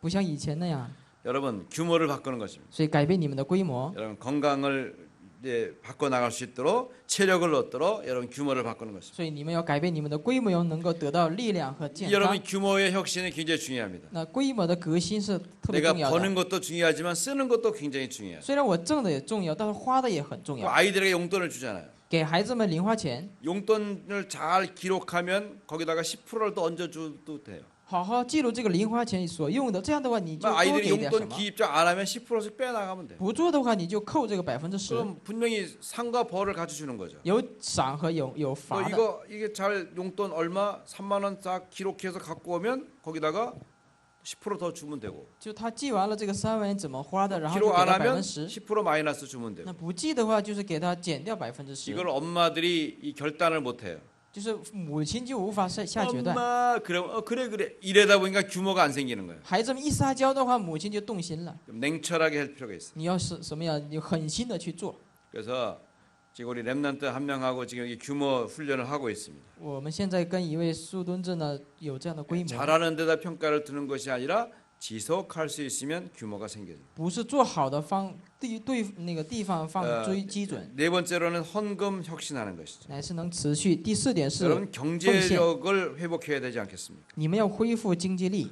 S2: 不像以前那样。
S1: 여러분 규모를 바꾸는 것입니다.
S2: 所以改变你们的规模，
S1: 여러분 건강을 이제 바꿔 나갈 수 있도록 체력을 얻도록 여러분 규모를 바꾸는 것입니다.
S2: 所以你们要改变你们的规模，能够得到力量和健康。
S1: 여러분 규모의 혁신이 굉장히 중요합니다.
S2: 那规模的革新是特别
S1: 내가
S2: 重要
S1: 버는
S2: 的。
S1: 것도 중요하지만 쓰는 것도 굉장히 중요해요.
S2: 虽然我挣的也重要，但是花的也很重要。
S1: 아이들에게 용돈을 주잖아요.
S2: 给孩子们零花钱，
S1: 용돈을 잘 기록하면 거기다가 10%를 더 얹어줘도 돼요.
S2: 好好记录这个零花钱所用的，这样的话你就多
S1: 아이들이
S2: 给点什
S1: 용돈
S2: 么。
S1: 기입자 안 하면 10%씩 빼나가면 돼요.
S2: 不做的话，你就扣这个10%，
S1: 그럼 분명히 상과 벌을 같이 주는 거죠.
S2: 有赏和有罚
S1: 너
S2: 的。
S1: 이게 잘 용돈 얼마 3만 원 딱 기록해서 갖고 오면 거기다가 10% 더 주면 되고
S2: 就他记完了这个3万元怎么花的，然后就
S1: 기록
S2: 给
S1: 안
S2: 他
S1: 하면
S2: 10%。
S1: 10% 마이너스 주면 되고
S2: 那不记的话，就是给他减掉10%，
S1: 이걸 엄마들이 이 결단을 못 해요.
S2: 就是母亲就无法下决断。
S1: 엄마 그럼 그래 이래다 보니까 규모가 안 생기는 거예요.
S2: 孩子们一撒娇的话，母亲就动心了。
S1: 좀 냉철하게 할 필요가 있어요.
S2: 你要是什么样，你狠心的去做。
S1: 그래서 지금 우리 랩런트 한 명하고 지금 이 규모 훈련을 하고 있습니다.
S2: 我们现在跟一位苏敦志呢有这样的规模，
S1: 잘하는 데다 평가를 두는 것이 아니라 지속할 수 있으면 규모가 생겨요.
S2: 不是做好的对那个地方放基准，
S1: 네 번째로는 헌금 혁신하는 것이죠.
S2: 乃是能持续。第4点是
S1: 여러분 경제력을 회복해야 되지 않겠습니까?
S2: 你们要恢复经济力。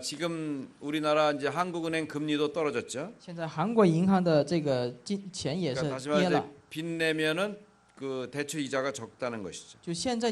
S1: 지금 우리나라 이제 한국은행 금리도 떨어졌죠.
S2: 现在韩国银行的这个钱也是
S1: 그러니까 다시
S2: 跌
S1: 말해서
S2: 了，
S1: 빚 내면은 그 대출 이자가 적다는 것이죠.
S2: 就现在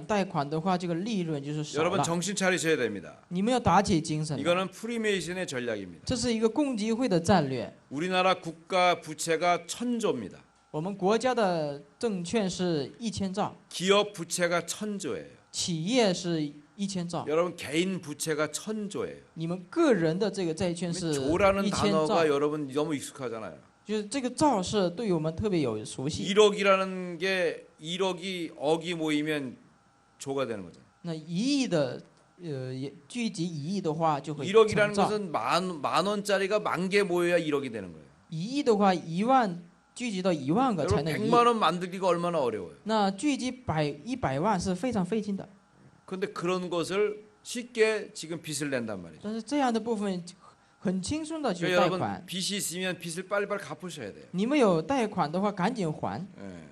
S2: 贷款的话，这个利润就是少
S1: 여러분
S2: 了。
S1: 정신 차리셔야 됩니다.
S2: 你们要打起精神来，
S1: 이거는 프리메이슨의 전략입니다.
S2: 这是一个共济会的战略。
S1: 우리나라 국가 부채가 1000조입니다.
S2: 我们国家的证券是1000兆，
S1: 기업 부채가 1000조예요.
S2: 企业是1000兆，
S1: 여러분 개인 부채가 1000조예요.
S2: 你们个人的这个债券是
S1: 조라는
S2: 1000
S1: 단어가
S2: 兆，
S1: 여러분 너무 익숙하잖아요.
S2: 就是这个兆是对我们特别有熟悉。
S1: 1억이라는 게 1억이 억이 모이면 조가 되는 거죠.
S2: 那1亿的聚集1亿的话，就会
S1: 1억이라는
S2: 成兆。
S1: 것은 만 원짜리가 10,000개 모여야 1억이 되는 거예요.
S2: 1亿的话，1万聚集到1万个才
S1: 여러분
S2: 能1亿。
S1: 100만 원 만들기가 얼마나 어려워요.
S2: 那聚集100万是非常费劲的，
S1: 그런데 그런 것을 쉽게 지금 빚을 낸단 말이죠.
S2: 但是这样的部分很轻松的去
S1: 그러니까
S2: 贷
S1: 여러분
S2: 款。
S1: 빚이 있으면 빚을 빨리빨리 갚으셔야 돼요.
S2: 你们有贷款的话，赶紧还。
S1: 예.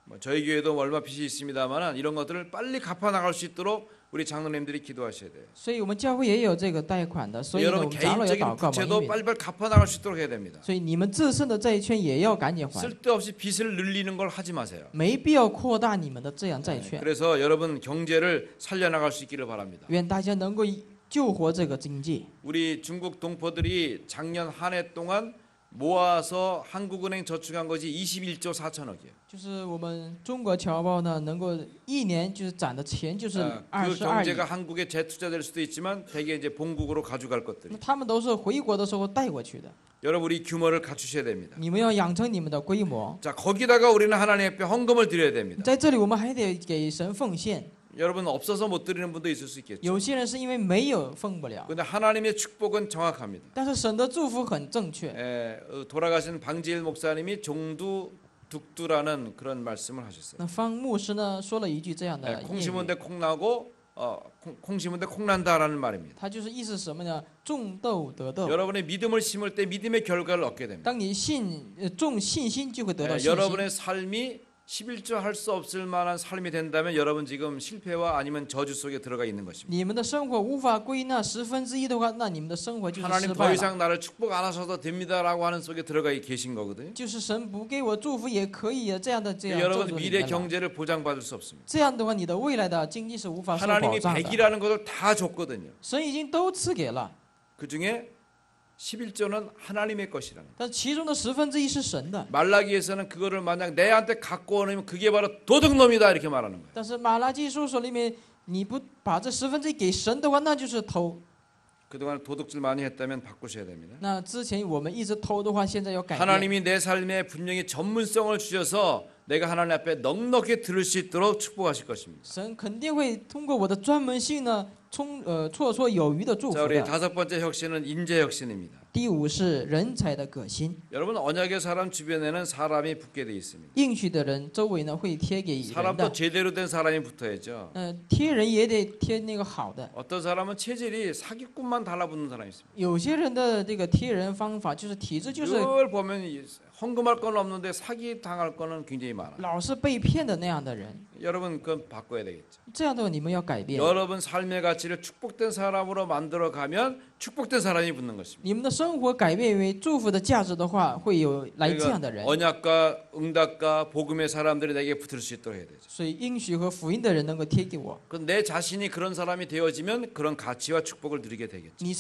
S1: 뭐 저희 교회도 얼마 빚이 있습니다만 이런 것들을 빨리 갚아 나갈 수 있도록 우리 장로님들이 기도하셔야 돼요.
S2: 所以我们教会也有这个贷款的，所以呢，我
S1: 여러분
S2: 们长老也
S1: 개인적인
S2: 祷告嘛，因
S1: 부채도
S2: 为
S1: 빨리빨리 갚아 나갈 수 있도록 해야 됩니다.
S2: 所以你们自身的债券也要赶紧还，
S1: 쓸데없이 빚을 늘리는 걸 하지 마세요.
S2: 没必要扩大你们的这样债券。
S1: 그래서 여러분 경제를 살려나갈 수 있기를 바랍니다.
S2: 愿大家能够救活这个经济。
S1: 우리 중국 동포들이 작년 한 해 동안 모아서 한국은행 저축한 것이 21조 4천억이에요.
S2: 就是我们中国侨胞呢，能够一年就是攒的钱就是
S1: 그
S2: 22亿
S1: 경제가 ， 한국에 재투자될 수도 있지만 대개 이제 본국으로 가져갈
S2: 那
S1: 것들이.
S2: 他们都是回国的时候带过去的。
S1: 여러분 우리 규모를 갖추셔야 됩니다.
S2: 你们要养成你们的规模，
S1: 자 거기다가 우리는 하나님 앞에 헌금을 드려야 됩니다.
S2: 在这里我们还得给神奉献。
S1: 여러분 없어서 못 드리는 분도 있을 수 있겠죠.
S2: 有些人是因为没有奉不了，
S1: 그런데 하나님의 축복은 정확합니다.
S2: 但是神的祝福很正确。
S1: 돌아가신 방지일 목사님이 종두 둑두라는 그런 말씀을 하셨어요.
S2: 那方牧师呢说了一句这样的
S1: 콩
S2: 谚
S1: 심은
S2: 语，
S1: 데 콩 나고 콩 심은 데 콩 난다라는 말입니다.
S2: 他就是意思是什么呢？种豆得豆。
S1: 여러분의 믿음을 심을 때 믿음의 결과를 얻게 됩니다.
S2: 当你种信心，就会得到信心。
S1: 여러분의 삶이 11조 할 수 없을 만한 삶이 된다면 여러분 지금 실패와 아니면 저주 속에 들어가 있는 것입니다.
S2: 你们的生活无法归纳1/10的话，那你们的生活就是
S1: 하나님
S2: 失
S1: 더
S2: 败了，
S1: 이상 나를 축복 안 하셔도 됩니다라고 하는 속에 들어가 계신 거거든요.
S2: 就是神不给我祝福也可以啊，这样咒
S1: 여러분
S2: 诅里
S1: 미래
S2: 面了。
S1: 경제를 보장받을 수 없습니다.
S2: 这样的话，你的未来的经济是无法受保
S1: 하나님이
S2: 障的。
S1: 100이라는 것을 다 줬거든요.
S2: 神已经都赐给了，
S1: 그 중에 11조는 하나님의 것이라는.
S2: 但其中的1/10是神的。
S1: 말라기에서는 그거를 만약 내한테 갖고 오면 그게 바로 도둑놈이다 이렇게 말하는 거예요.
S2: 但是马拉基书所里面，你不把这1/10给神的话，那就是偷。
S1: 그동안 도둑질 많이 했다면 바꾸셔야 됩니다.
S2: 那之前我们一直偷的话，现在要改变。
S1: 하나님이 내 삶에 분명히 전문성을 주셔서 내가 하나님 앞에 넉넉히 들을 수 있도록 축복하실 것입니다.
S2: 神肯定会通过我的专门性呢，绰绰有余的祝
S1: 자,
S2: 福
S1: 우리
S2: 的。
S1: 다섯 번째 혁신은 인재 혁신입니다.
S2: 第五是人才的革新，
S1: 여러분 언약의 사람 주변에는 사람이 붙게 돼 있습니다.
S2: 应许的人周围呢会贴给人
S1: 사람도
S2: 的，
S1: 제대로 된 사람이 붙어야죠.
S2: 贴人也得贴那个好的。
S1: 어떤 사람은 체질이 사기꾼만 달라붙는 사람이 있습니다.
S2: 有些人的这个贴人方法就是体质就是
S1: 늘 보면 헌금할 건 없는데 사기 당할 거는 굉장히 많아.
S2: 老是被骗的那样的人，
S1: 여러분 그건 바꿔야 되겠죠.
S2: 这样的话你们要改变。
S1: 여러분 삶의 가치를 축복된 사람으로 만들어 가면 축복된 사람이 붙는 것입니다.
S2: 你们的生活改变为祝福的价值的话，会有来这样的人。
S1: 언약과 응답과 복음의 사람들이 내게 붙을 수 있도록 해야 되죠.
S2: 所以应许和福音的人能够贴给我。
S1: 내 자신이 그런 사람이 되어지면 그런 가치와 축복을 누리게 되겠죠.
S2: 你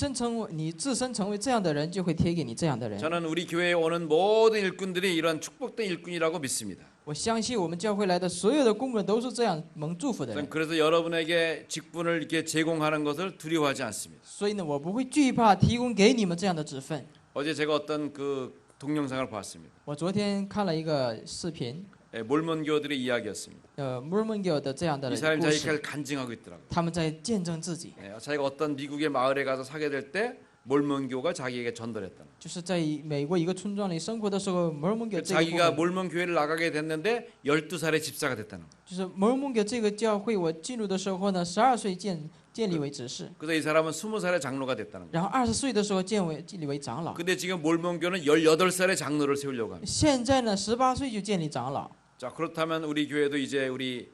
S2: 自身成为这样的人，就会贴给你这样的人。
S1: 저는 우리 교회에 오는 모든 일꾼들이 이런 축복된 일꾼이라고 믿습니다.
S2: 我相信我们教会来的所有的工人都是这样蒙祝福的人，
S1: 그래서 여러분에게 직분을 이렇게 제공하는 것을 두려워하지 않습니다.
S2: 所以呢，我不会惧怕提供给你们这样的职分。
S1: 어제 제가 어떤 그 동영상을 봤습니다.
S2: 我昨天看了一个视频，
S1: 몰몬교들의 이야기였습니다.
S2: 몰몬교的这样的
S1: 이 사람이
S2: 故
S1: 자기
S2: 事，
S1: 를 간증하고 있더라고요.
S2: 他们在见证自己，
S1: 자기가 어떤 미국의 마을에 가서 사게 될 때 몰몬교가 자기에게 전달했다.
S2: 就是在美国一个村庄里生活的时候，摩尔门教这个部
S1: 자기가
S2: 分，
S1: 몰몬교회를 나가게 됐는데 12살에 집사가 됐다는 거예요.
S2: 就是摩尔门教这个教会，我进入的时候呢，12岁建立为执事，
S1: 그래서 이 사람은 20살에 장로가 됐다는 거예요.
S2: 然后20岁的时候建立为长老，
S1: 근데 지금 몰몬교는 18살에 장로를 세우려고 합니다.
S2: 现在呢18岁就建立长老。
S1: 자, 그렇다면 우리 교회도 이제 우리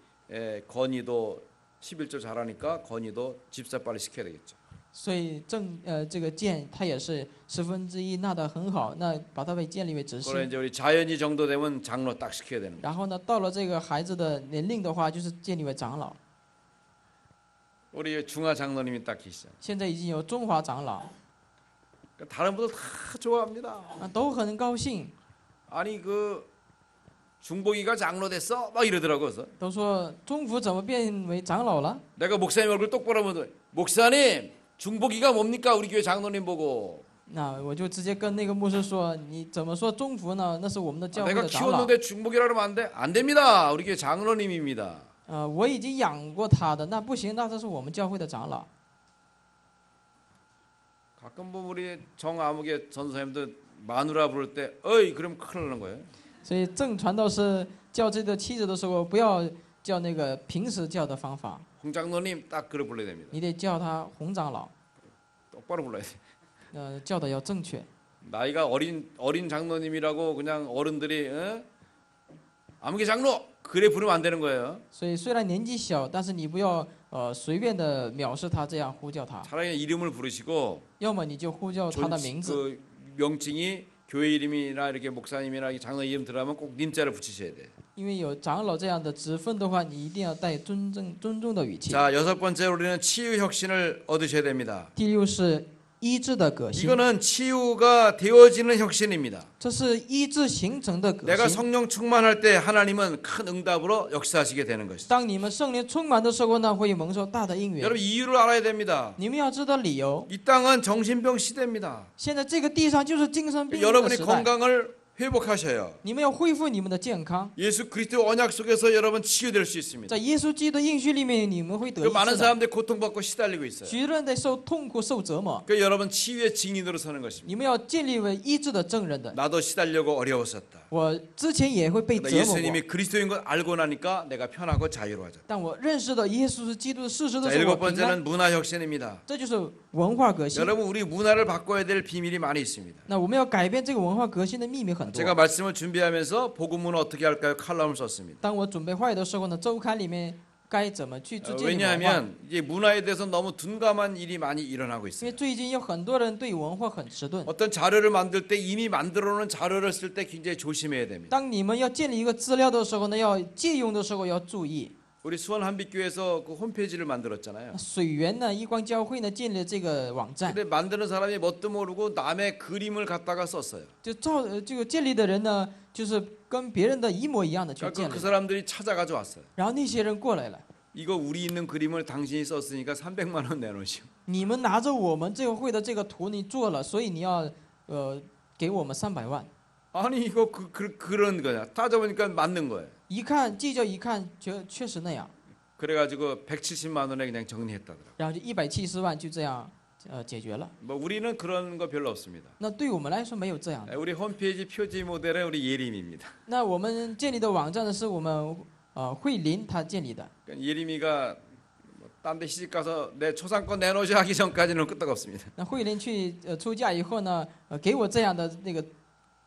S1: 건이도 11조 잘하니까 건이도 집사 빨리 시켜야 되겠죠.
S2: 所以这个建他也是1/10纳得很好，那把他建立为执
S1: 그래
S2: 事。
S1: 이제 우리 자연이 정도 되면 장로 딱 시켜야 되는 거예요.
S2: 然后呢，到了这个孩子的年龄的话，就是建立为长老。
S1: 우리 중화 장로님이 딱 계시죠.
S2: 现在已经有中华长老，
S1: 다른 분들 다 좋아합니다.
S2: 都很高兴，
S1: 아니 그 중복이가 장로 됐어? 막 이러더라고. 그래서
S2: 都说中福怎么变为长老了？
S1: 내가 목사님 얼굴 똑바로 보면 목사님 중복이가 뭡니까? 우리 교회 장로님 보고
S2: 那我就直接跟那个牧师说，你怎么说中福呢？那是我们的教会
S1: 내가
S2: 的长老。
S1: 키웠는데 중복이라 그러면 안 돼? 안 됩니다. 우리 교회 장로님입니다.
S2: 我已经养过他的，那不行，那这是我们教会的长老。
S1: 가끔 보면 우리 정아무개 전사님들 마누라 부를 때 어이 그럼 큰일 나는 거예요.
S2: 所以正传道是叫这个妻子的时候，不要叫那个平时叫的方法，
S1: 홍 장로님 딱 그래 불러야 됩니다.
S2: 你得叫他洪长老，
S1: 똑바로 불러야 돼.
S2: 叫的要正确。
S1: 나이가 어린 장로님이라고 그냥 어른들이 아무개 장로 그래 부르면 안 되는 거예요.
S2: 所以虽然年纪小，但是你不要随便的藐视他，这样呼叫他，
S1: 차라리 이름을 부르시고
S2: 要么你就呼叫他的名字，
S1: 그 명칭이 교회 이름이나 이렇게 목사님이나 장로 이름 들어가면 꼭 님자를 붙이셔야 돼.
S2: 因为有长老这样的职分的话，你一定要带尊重的语气。
S1: 자, 여섯 번째 우리는 치유 혁신을 얻으셔야 됩니다.
S2: 第六是医治的革新，
S1: 이거는 치유가 되어지는 혁신입니다.
S2: 这是医治形成的革
S1: 내가
S2: 新。
S1: 성령 충만할 때 하나님은 큰 응답으로 역사하시게 되는 것이죠.
S2: 当你们圣灵充满的时候呢，会蒙受大的应允。
S1: 여러분 이유를 알아야 됩니다.
S2: 你们要知道理由，
S1: 이 땅은 정신병 시대입니다.
S2: 现在这个地上就是精神病的
S1: 여러분의
S2: 时代，
S1: 건강을 회복하셔요.
S2: 你们要恢复你们的健康。
S1: 예수 그리스도 언약 속에서 여러분 치유될 수 있습니다.
S2: 在耶稣基督的应许里面，你们会得
S1: 그
S2: 医
S1: 많은
S2: 治的。
S1: 사람들이 고통받고 시달리고 있어요.
S2: 许多人在受痛苦、受折磨，
S1: 그 여러분 치유의 증인으로 서는 것입니다.
S2: 你们要建立为医治的证人的。
S1: 나도 시달려고 어려웠었다.
S2: 我之前也会被
S1: 근데
S2: 折磨过，
S1: 예수님이 그리스도인 걸 알고 나니까 내가 편하고 자유로워졌다.
S2: 但我认识到耶稣是基督的事实的
S1: 자,
S2: 时候，我
S1: 일곱
S2: 平安。
S1: 번째는 문화 혁신입니다.
S2: 这就是文化革新。
S1: 여러분 우리 문화를 바꿔야 될 비밀이 많이 있습니다.
S2: 那我们要改变这个文化革新的秘密很多。
S1: 제가 말씀을 준비하면서 복음문을 어떻게 할까요? 칼럼을 썼습니다.
S2: 当我准备话语的时候呢，周刊里面该怎么去做建立文化？
S1: 왜냐하면 이제 문화에 대해서 너무 둔감한 일이 많이 일어나고
S2: 因为
S1: 있어요.
S2: 最近有很多人对文化很迟钝。
S1: 어떤 자료를 만들 때 이미 만들어 놓은 자료를 쓸 때 굉장히 조심해야 됩니다.
S2: 当你们要建立一个资料的时候呢，要借用的时候要注意。
S1: 우리 수원 한빛교회에서 그 홈페이지를 만들었잖아요.
S2: 水源呢，一光教会呢建立了这个网站，
S1: 근데 만드는 사람이 뭣도 모르고 남의 그림을 갖다가 썼어요.
S2: 就这个建立的人呢，就是跟别人的一模一样的去
S1: 그러니까
S2: 建
S1: 그
S2: 立。
S1: 사람들이 찾아가지고 왔어요.
S2: 然后那些人过来了，
S1: 이거 우리 있는 그림을 당신이 썼으니까 300만 원 내놓으시오.
S2: 你们拿着我们这个会的这个图你做了，所以你要给我们300万。
S1: 아니 이거 그런 거냐. 따져보니까 맞는 거예요.
S2: 一看计较一看，确实那样，
S1: 그래가지고 170만 원에 그냥 정리했다더라고요.
S2: 然后就170万就这样解决了。
S1: 뭐 우리는 그런 거 별로 없습니다.
S2: 那对我们来说没有这样的。
S1: 우리 홈페이지 표지 모델은 우리 예림입니다.
S2: 那我们建立的网站呢，是我们慧林他建立的。
S1: 그러니까 예림이가 딴 데 시집 가서 내 초상권 내놓으셔 하기 전까지는 끄떡없습니다.
S2: 那慧林去出嫁以后呢，给我这样的那个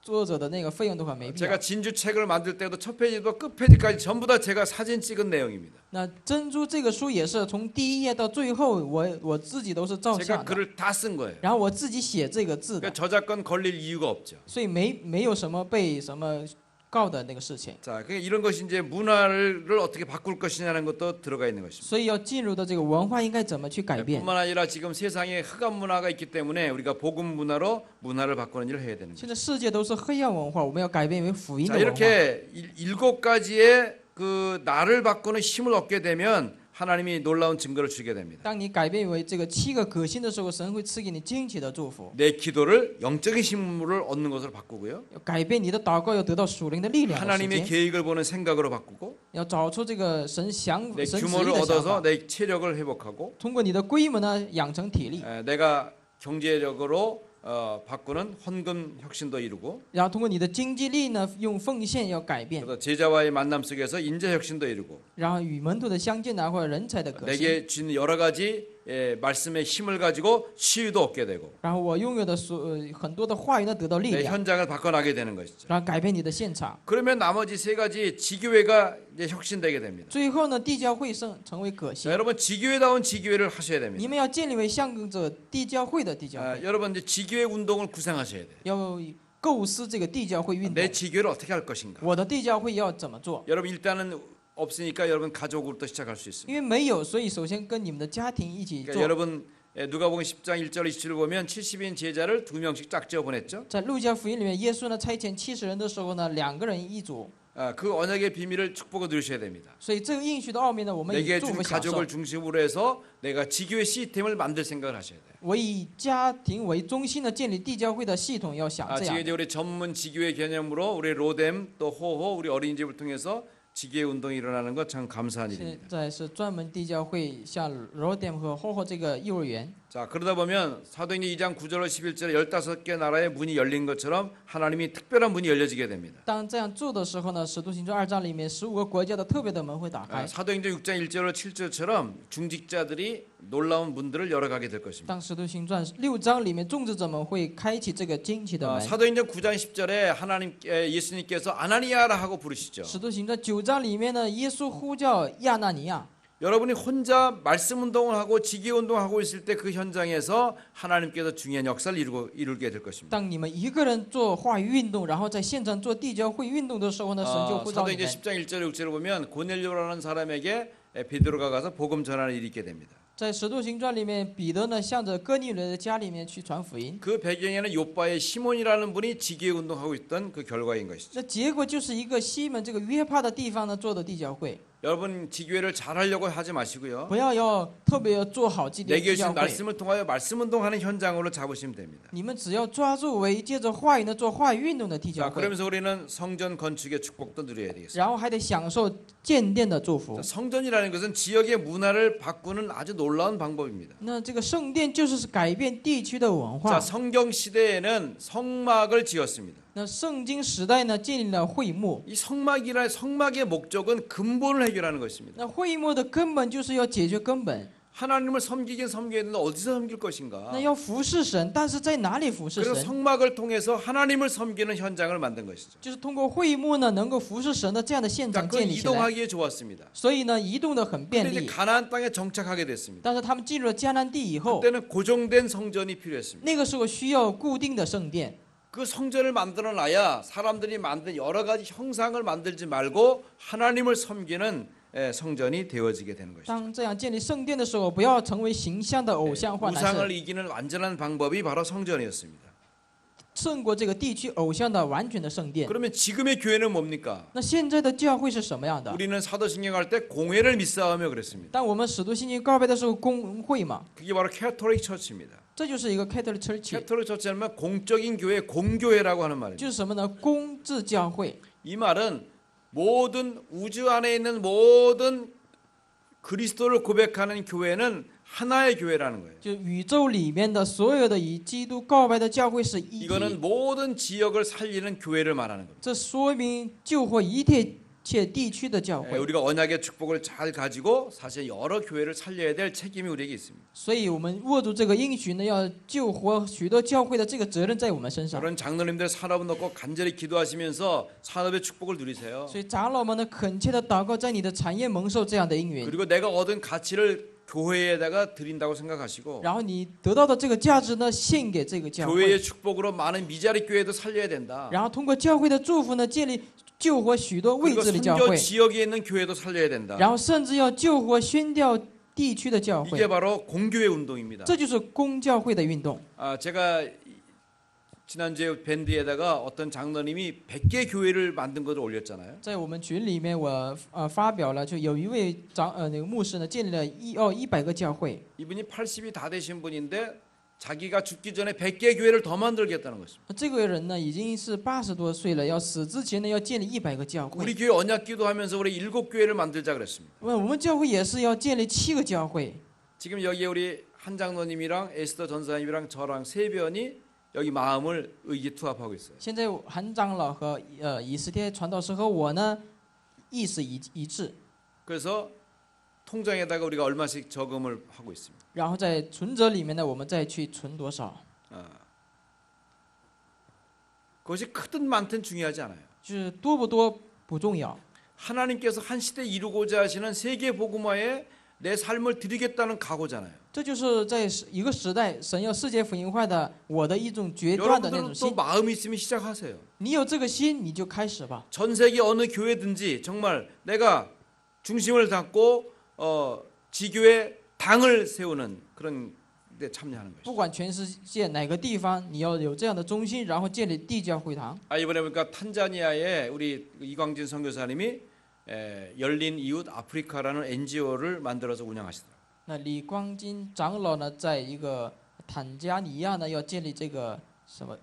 S2: 作者的那个费用的话没必要
S1: 제가 。 진주 책을 만들 때도 첫 페이지도 끝 페이지까지 전부 다 제가 사진 찍은 내용입니다.
S2: 那珍珠这个书也是从第一页到最后，我自己都是照
S1: 제가
S2: 相的，
S1: 글을 다 쓴 거예요.
S2: 然后我自己写这个字的，
S1: 그러니까 저작권 걸릴 이유가 없죠.
S2: 所以没有什么被什么告的那个事情。
S1: 자, 이런 것이 이제 문화를 어떻게 바꿀 것이냐는 것도 들어가 있는 것입니다.
S2: 所以要进入的这个文化应该怎么去改变？
S1: 뿐만 아니라 지금 세상에 흑암 문화가 있기 때문에 우리가 복음 문화로 문화를 바꾸는 일을 해야 되는 거죠.
S2: 现在世界都是黑暗文化，我们要改变为福音
S1: 자,
S2: 的文化。
S1: 이렇게 7가지의 그 나를 바꾸는 힘을 얻게 되면 하나님이 놀라운 증거를 주게 됩니다.
S2: 当你改变为这个7个革新的时候，神会赐给你惊奇的祝福。
S1: 내 기도를 영적인 힘을 얻는 것으로 바꾸고요.
S2: 要改变你的祷告，要得到属灵的力量的时
S1: 하나님의
S2: 间。
S1: 계획을 보는 생각으로 바꾸고
S2: 要找出这个神
S1: 내
S2: 旨意
S1: 규모를
S2: 的想
S1: 얻어서
S2: 法，
S1: 내 체력을 회복하고
S2: 通过你的规模呢，养成体力，
S1: 내가 경제력으로 바꾸는 헌금 혁신도 이루고
S2: 然后通过你的经济力呢，用奉献要改变，
S1: 그래서 제자와의 만남 속에서 인재 혁신도 이루고
S2: 然后与门徒的相见啊，或者人才的革新。
S1: 내게 주는 여러 가지 말씀의 힘을 가지고 치유도 얻게 되고
S2: 然后我拥有的很多的话语呢，得到力
S1: 내
S2: 量，
S1: 현장을 바꿔나게 되는 것이죠.
S2: 然后改变你的现场。
S1: 그러면 나머지 3가지 지교회가 이제 혁신되게 됩니다.
S2: 最后呢，地教会成为革
S1: 자,
S2: 新。
S1: 여러분 지교회다운 지교회를 하셔야
S2: 你
S1: 됩니다.
S2: 们要建立为象征着地教会的地教会，
S1: 여러분 이제 지교회 운동을 구상하셔야 돼요.
S2: 要构思这个地教会运动
S1: 내 。 지교회를 어떻게 할 것인가.
S2: 我的地教会要怎么做？
S1: 여러분 일단은 없으니까 여러분 가족으로부터 시작할 수 있습니다.
S2: 因为没有，所以首先跟你们的家庭一起
S1: 그러니까
S2: 做。
S1: 여러분 누가복음 10장 1절 27을 보면 70인 제자를 2명씩 짝지어 보냈죠.
S2: 在路加福音里面，耶稣呢差遣70人的时候呢，2个人一组，
S1: 그 언약의 비밀을 축복을 누리셔야 됩니다.
S2: 所以这个应许的奥秘呢，我们以
S1: 내게
S2: 祝
S1: 준
S2: 福享受
S1: 가족을 。 중심으로 해서 내가 지교회 시스템을 만들 생각을 하셔야 돼요.
S2: 我以家庭为中心的建立地教会的系统，要想这
S1: 지금
S2: 样
S1: 이제 。 우리 전문 지교회 개념으로 우리 로뎀 또 호호 우리 어린이집을 통해서 지교회 운동이 일어나는 것 참 감사한
S2: 现
S1: 일입니다.
S2: 在是专门地教会，像 Rodem 和 HoHo 这个幼儿园。
S1: 자, 그러다 보면 사도행전 2장 9절로 11절에 15개 나라의 문이 열린 것처럼 하나님이 특별한 문이 열려지게 됩니다.
S2: 当这样做的时候呢，《使徒行传》2章里面15个国家的特别的门会打开。
S1: 사도행전 6장 1절로 7절처럼 중직자들이 놀라운 문들을 열어가게 될 것입니다.
S2: 当《使徒行传》6章里面，种植者们会开启这个惊奇的门。
S1: 사도행전 9장 10절에 예수님께서 아나니아라 하고 부르시죠.
S2: 《使徒行传》9章里面呢，耶稣呼叫亚纳尼亚。
S1: 여러분이 혼자 말씀 운동을 하고 지기 운동하고 있을 때 그 현장에서 하나님께서 중요한 역사를 이루게 될 것입니다.
S2: 当你们一个人做话语运动，然后在现场做地教会运动的时候呢，神就呼召你
S1: 사도행전
S2: 们。
S1: 10장 1절 6절을 보면 고넬료라는 사람에게 베드로가 가서 복음 전하는 일이 있게 됩니다.
S2: 在《使徒行传》里面，彼得呢向着哥尼流的家里面去传福音。
S1: 그 배경에는 요바의 시몬이라는 분이 지기 운동하고 있던 그 결과인 것이죠.
S2: 那结果就是一个西门这个约帕的地方呢做的地教会。
S1: 여러분 지교회를 잘하려고 하지 마시고요.
S2: 不要特别做好地
S1: 내게
S2: 教
S1: 주신
S2: 会。
S1: 말씀을 통하여 말씀 운동하는 현장으로 잡으시면 됩니다.
S2: 你们只要抓住为借着话语呢做话语运动的地教
S1: 자,
S2: 会，
S1: 그러면서 우리는 성전 건축의 축복도 누려야 되겠습니다.
S2: 然后还得享受建殿的祝福
S1: 자, 。 성전이라는 것은 지역의 문화를 바꾸는 아주 놀라운 방법입니다.
S2: 那这个圣殿就是改变地区的文
S1: 자,
S2: 化。
S1: 성경 시대에는 성막을 지었습니다.
S2: 那圣经时代呢建立了会幕，
S1: 이 성막의 목적은 근본을 해결하는 것입니다.
S2: 那会幕的根本就是要解决根本。
S1: 하나님을 섬기긴 섬겨야 되는데 어디서 섬길
S2: 那
S1: 것인가?
S2: 要服侍神，但是在哪里服侍
S1: 그래서
S2: 神？
S1: 성막을 통해서 하나님을 섬기는 현장을 만든 것이죠.
S2: 就是通过会幕呢，能够服侍神的这样的现
S1: 자,
S2: 场
S1: 그
S2: 建立起来。
S1: 이동하기에 좋았습니다.
S2: 所以呢，移动的很便
S1: 근데 이제
S2: 利。
S1: 가나안 땅에 정착하게 됐습니다.
S2: 但是他们进入了迦南地以后，
S1: 그때는 고정된 성전이 필요했습니다.
S2: 那个时候需要固定的圣殿。
S1: 그 성전을 만들어 놔야 사람들이 만든 여러 가지 형상을 만들지 말고 하나님을 섬기는 성전이 되어지게 되는 것이죠.
S2: 当这样建立圣殿的时候，不要成为形象的偶像化，乃
S1: 우상을
S2: 是
S1: 이기는 완전한 방법이 바로 성전이었습니다.
S2: 胜过这个地区偶像的完全的圣殿。
S1: 그러면 지금의 교회는 뭡니까?
S2: 那现在的教会是什么样的？
S1: 우리는 사도신경 할 때 공회를 믿사하며 그랬습니다.
S2: 当我们使徒信经告白的时候，公会嘛，
S1: 그게 바로 캐톨릭 처치입니다.
S2: 这就是一个 Catholic Church，
S1: 캐톨릭 처치는 공적인 교회, 공교회라고 하는 말입니다.
S2: 就是什么呢？公制教会。
S1: 이 말은 모든 우주 안에 있는 모든 그리스도를 고백하는 교회는 하나의 교회라는 거예요.
S2: 就宇宙里面的所有的以基督告白的教会是一
S1: 이거는
S2: 体，
S1: 모든 지역을 살리는 교회를 말하는 겁니다.
S2: 这说明救活一切地区的教会。
S1: 우리가 언약의 축복을 잘 가지고 사실 여러 교회를 살려야 될 책임이 우리에게 있습니다.
S2: 所以我们握住这个应许呢，要救活许多教会的这个责任在我们身上。
S1: 그런 장로님들 산업은 넣고 간절히 기도하시면서 산업의 축복을 누리세요.
S2: 所以长老们呢，恳切的祷告，在你的产业蒙受这样的应允，
S1: 그리고 내가 얻은 가치를 교회에다가 드린다고 생각하시고
S2: 然后你得到的这个价值呢，献给这个教
S1: 교회의
S2: 会，
S1: 축복으로 많은 미자리 교회도 살려야 된다.
S2: 然后通过教会的祝福呢，建立救活许多未
S1: 그리고
S2: 知的教
S1: 선교
S2: 会，
S1: 지역에 있는 교회도 살려야 된다.
S2: 然后甚至要救活宣教地区的教
S1: 이게
S2: 会，
S1: 바로 공교회 운동입니다.
S2: 这就是公教会的运动。
S1: 제가 지난주에 밴드에다가 어떤 장로님이 100개 교회를 만든 것을 올렸잖아요.
S2: 在我们群里面，我发表了，就有一位那个牧师呢，建立了100个教会。
S1: 이분이 80이 다 되신 분인데 자기가 죽기 전에 100개 교회를 더 만들겠다는 것입니다.
S2: 这个人呢，已经是80多岁了，要死之前呢，要建立100个教会。
S1: 우리 교회 언약 기도하면서 우리 7교회를 만들자 그랬습니다.
S2: 我们教会也是要建立7个教会。
S1: 지금 여기에 우리 한 장로님이랑 에스더 전사님이랑 저랑 세 변이 여기 마음을 의기 투합하고 있어요.
S2: 现在韩长老和以斯帖传道师和我呢，意思一致，
S1: 그래서 통장에다가 우리가 얼마씩 저금을 하고 있습니다.
S2: 然后在存折里面呢，我们再去存多少，
S1: 그것이 크든 많든 중요하지 않아요.
S2: 就是多不多不重要。
S1: 하나님께서 한 시대 이루고자 하시는 세계 복음화에 내 삶을 드리겠다는 각오잖아요.
S2: 这就是在一个时代，神要世界福音化的我的一种决断的那
S1: 여러분들은
S2: 种
S1: 또
S2: 心。
S1: 마음이 있으면 시작하세요.
S2: 你有这个心，你就开始吧。
S1: 전 세계 어느 교회든지 정말 내가 중심을 잡고 지교회 당을 세우는 그런 데 참여하는 것이죠.
S2: 不管全世界哪个地方，你要有这样的中心，然后建立地教会堂。
S1: 이번에 보니까 탄자니아에 우리 이광진 선교사님이 열린 이웃 아프리카라는 NGO를 만들어서 운영하시더라고요.
S2: 那李光金长老呢，在一个坦加尼亚呢，要建立这个什么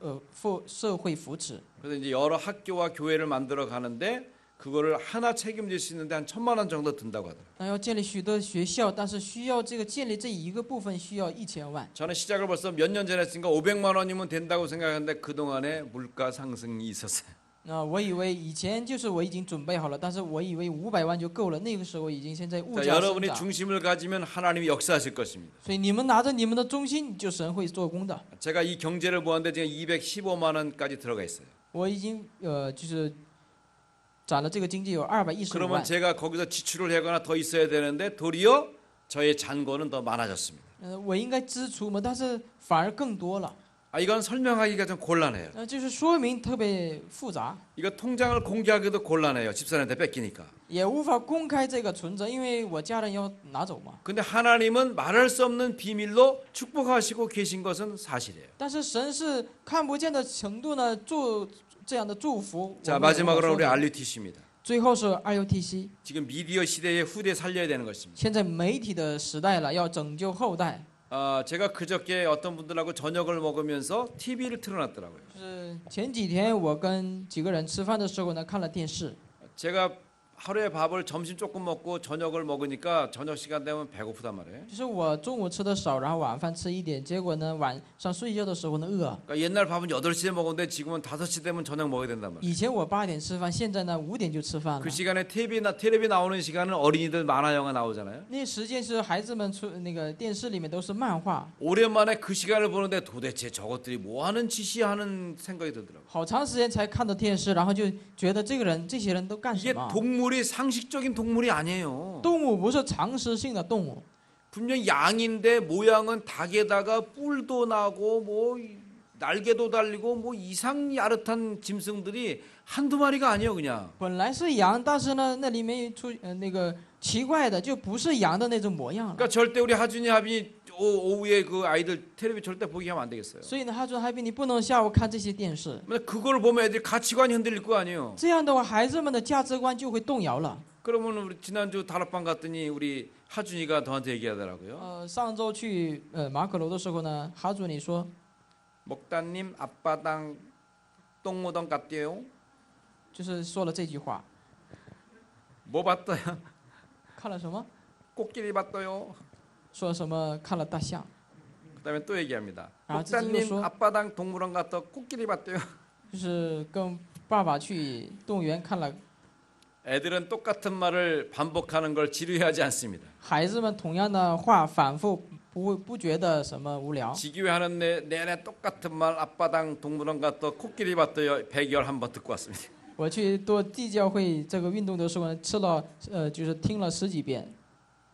S2: 社会扶持。
S1: 그래서 이제 여러 학교와 교회를 만들어 가는데 그거를 하나 책임질 수 있는데 한 1,000만 원 정도 든다고 하더라고요.
S2: 那要建立许多学校，但是需要这个建立这一个部分需要1000万。
S1: 저는 시작을 벌써 몇 년 전에 했으니까 500만 원이면 된다고 생각했는데 그동안에 물가 상승이 있었어요.
S2: 那我以为以前就是我已经准备好了，但是我以为500万就够了。那个时候已经现在物
S1: 자,
S2: 价上
S1: 여러분이
S2: 涨，
S1: 중심을 가지면 하나님이 역사하실 것입니다.
S2: 所以你们拿着你们的中心，就神会做工的。
S1: 제가 이 경제를 보았는데 지금 215만 원까지 들어가 있어요.
S2: 我已经就是攒了这个经济有215
S1: 그러면
S2: 万。
S1: 제가 거기서 지출을 하거나 더 있어야 되는데 도리어 저의 잔고는 더 많아졌습니다.
S2: 我应该支出嘛，但是反而更多了。
S1: 이건 설명하기가 좀 곤란해요.
S2: 就是说明特别复杂，
S1: 이거 통장을 공개하기도 곤란해요. 집사람한테 뺏기니까.
S2: 也无法公开这个存折，因为我家人要拿走嘛。
S1: 근데 하나님은 말할 수 없는 비밀로 축복하시고 계신 것은 사실이에요.
S2: 但是神是看不见的程度呢，做这样的祝福。
S1: 자,
S2: 我们无法
S1: 마지막으로
S2: 说
S1: 우리
S2: 明
S1: RUTC입니다.
S2: 最后是RUTC，
S1: 지금 미디어 시대의 후대 살려야 되는 것입니다.
S2: 现在媒体的时代了，要拯救后代。
S1: 제가 그저께 어떤 분들하고 저녁을 먹으면서 TV를 틀어놨더라고요.
S2: 就是前几天我跟几个人吃饭的时候呢，看了电视，
S1: 제가 하루에 밥을 점심 조금 먹고 저녁을 먹으니까 저녁 시간 되면 배고프단 말이에요.
S2: 就是我中午吃的少，然后晚饭吃一点，结果呢晚上睡觉的时候呢饿。
S1: 그러니까 옛날 밥은 8시에 먹었는데 지금은 5시 되면 저녁 먹어야 된단 말이에요.
S2: 以前我8点吃饭，现在呢5点就吃饭了
S1: 그 。 시간에 텔레비 나오는 시간은 어린이들 만화 영화 나오잖아요.
S2: 那时间是孩子们出那个电视里面都是漫画，
S1: 오랜만에 그 시간을 보는데 도대체 저것들이 뭐 하는 짓이 하는 생각이 들더라고요.
S2: 好长时间才看到电视，然后就觉得这些人都干
S1: 이게
S2: 什么？
S1: 동물이 상식적인 동물이 아니에요.
S2: 动物不是常识性的动物，
S1: 분명 양인데 모양은 닭에다가 뿔도 나고 뭐 날개도 달리고 뭐 이상 야릇한 짐승들이 한두 마리가 아니에요 그냥.
S2: 本来是羊，但是呢那里面那个奇怪的就不是羊的那种模样了。
S1: 그러니까 절대 우리 하준이 하빈이 오후에 그 아이들 텔레비 절대 보게 하면 안 되겠어요.
S2: 所以呢，哈准海滨，你不能下午看这些电视，
S1: 그걸 보면 애들이 가치관이 흔들릴 거 아니에요.
S2: 这样的话，孩子们的价值观就会动摇了。
S1: 그러면 우리 지난주 다락방 갔더니 우리 하준이가 저한테 얘기하더라고요.
S2: 上周去马可楼的时候呢，哈准你说，
S1: 목다님 앞바당 똥무덤 같대요.
S2: 就是说了这句话，
S1: 뭐 봤어요?
S2: 看了什么？
S1: 코끼리 봤어요.
S2: 说了什么？看了大象。
S1: 그다음에 또 얘기합니다.
S2: 아, 진짜
S1: 목다님
S2: 이거
S1: 앞바당 동물원 갔다 코끼리 봤대요.
S2: 就是跟爸爸去动物园看了，
S1: 애들은 똑같은 말을 반복하는 걸 지루해하지 않습니다.
S2: 孩子们同样的话反复不觉得什么无聊。
S1: 지기회하는 내내 똑같은 말 앞바당 동물원 갔다 코끼리 봤대요. 100열 한번 듣고 왔습니다.
S2: 我去做地教会这个运动的时候呢，吃了就是听了10几遍。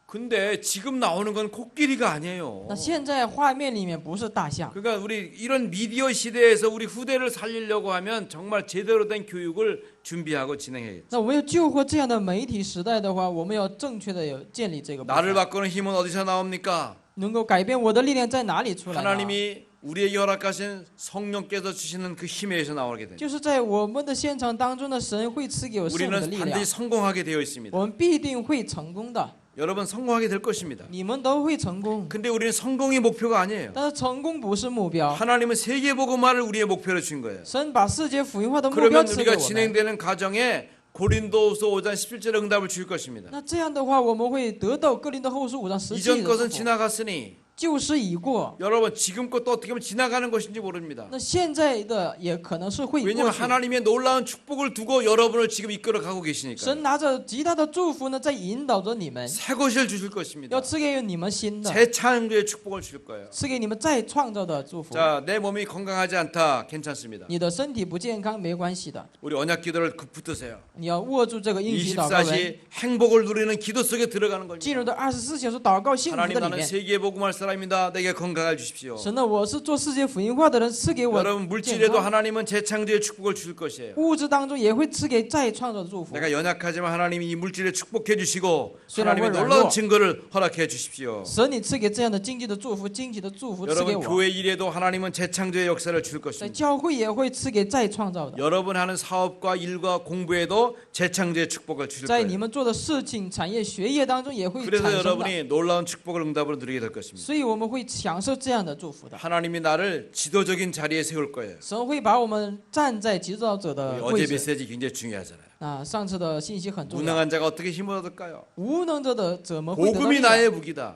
S1: 근데 지금 나오는 건 코끼리가 아니에요.
S2: 那现在画面里面不是大象，
S1: 그러니까 우리 이런 미디어 시대에서 우리 후대를 살리려고 하면 정말 제대로 된 교육을 준비하고 진행해야겠죠.
S2: 那我们要救活这样的媒体时代的话，我们要正确的有建立这个部
S1: 나를
S2: 分。
S1: 바꾸는 힘은 어디서 나옵니까?
S2: 能够改变我的力量在哪里出来呢？
S1: 하나님이 우리에게 허락하신 성령께서 주시는 그 힘에서 나오게 됩니다.
S2: 就是在我们的现场当中的神会赐给我圣灵的
S1: 우리는
S2: 力量
S1: 반드시 ， 성공하게 되어 있습니다.
S2: 我们必定会成功的，
S1: 여러분 성공하게 될 것입니다.
S2: 你们都会成功。
S1: 근데 우리는 성공이 목표가 아니에요.
S2: 但是成功不是目标，
S1: 하나님은 세계 복음화를 우리의 목표로 준 거예요.
S2: 神把世界福音化的目标
S1: 그러면
S2: 赐给
S1: 우리가
S2: 我们。
S1: 진행되는 과정에 고린도후서 5장 17절의 응답을 줄 것입니다.
S2: 那这样的话，我们会得到哥林多后书5章17
S1: 이전
S2: 节的
S1: 것은
S2: 祝福。
S1: 지나갔으니
S2: 旧事已过，
S1: 여러분 지금 것도 어떻게 보면 지나가는 것인지 모릅니다.
S2: 那现在的也可能是会过
S1: 왜냐하면
S2: 去。
S1: 하나님의 놀라운 축복을 두고 여러분을 지금 이끌어 가고 계시니까
S2: 神拿着极大的祝福呢，在引导着你们，
S1: 새 것을 주실 것입니다.
S2: 要赐给你们新的，
S1: 새 창조의 축복을 줄 거예요.
S2: 赐给你们再创造的祝福。
S1: 자, 내 몸이 건강하지 않다. 괜찮습니다.
S2: 你的身体不健康没关系的，
S1: 우리 언약 기도를 붙드세요.
S2: 你要握住这个应许祷告文，
S1: 24시 행복을 누리는 기도 속에 들어가는
S2: 进
S1: 겁니다.
S2: 入到24小时祷告幸福
S1: 하나님
S2: 的里
S1: 나는
S2: 面。
S1: 세계 복음할 사람입니다. 내게 건강을 주십시오.
S2: 神呢，我是做世界福音化的人，赐给我
S1: 여러분
S2: 健
S1: 물질에도
S2: 康。
S1: 하나님은 재창조의 축복을 줄 것이에요.
S2: 物质当中也会赐给再创造的祝福。
S1: 내가 연약하지만 하나님이 이 물질에 축복해 주시고
S2: 虽然我
S1: 하나님의
S2: 软
S1: 놀라운
S2: 弱，
S1: 증거를 허락해 주십시오.
S2: 神你赐给这样的经济的祝福，经济的祝福赐给
S1: 여러분
S2: 我，
S1: 교회 일에도 하나님은 재창조의 역사를 줄
S2: 在
S1: 것입니다.
S2: 教会也会赐给再创造的，
S1: 여러분 하는 사업과 일과 공부에도 재창조의 축복을 줄
S2: 在你
S1: 거예요.
S2: 们做的事情、产业、学业当中也会
S1: 그래서
S2: 产生的，
S1: 여러분이 놀라운 축복을 응답으로 누리게 될 것입니다.
S2: 所以我们会享受这样的祝福的。
S1: 하나님이 나를 지도적인 자리에 세울 거예요.
S2: 神会把我们站在指导者
S1: 우리
S2: 的
S1: 어제
S2: 位置。
S1: 메시지 굉장히 중요하잖아요.
S2: 啊，上次的信息很重要。
S1: 무능한 자가 어떻게 힘을 얻을까요?
S2: 无能者的怎么会得到
S1: 복음이
S2: 力量？
S1: 나의 무기다.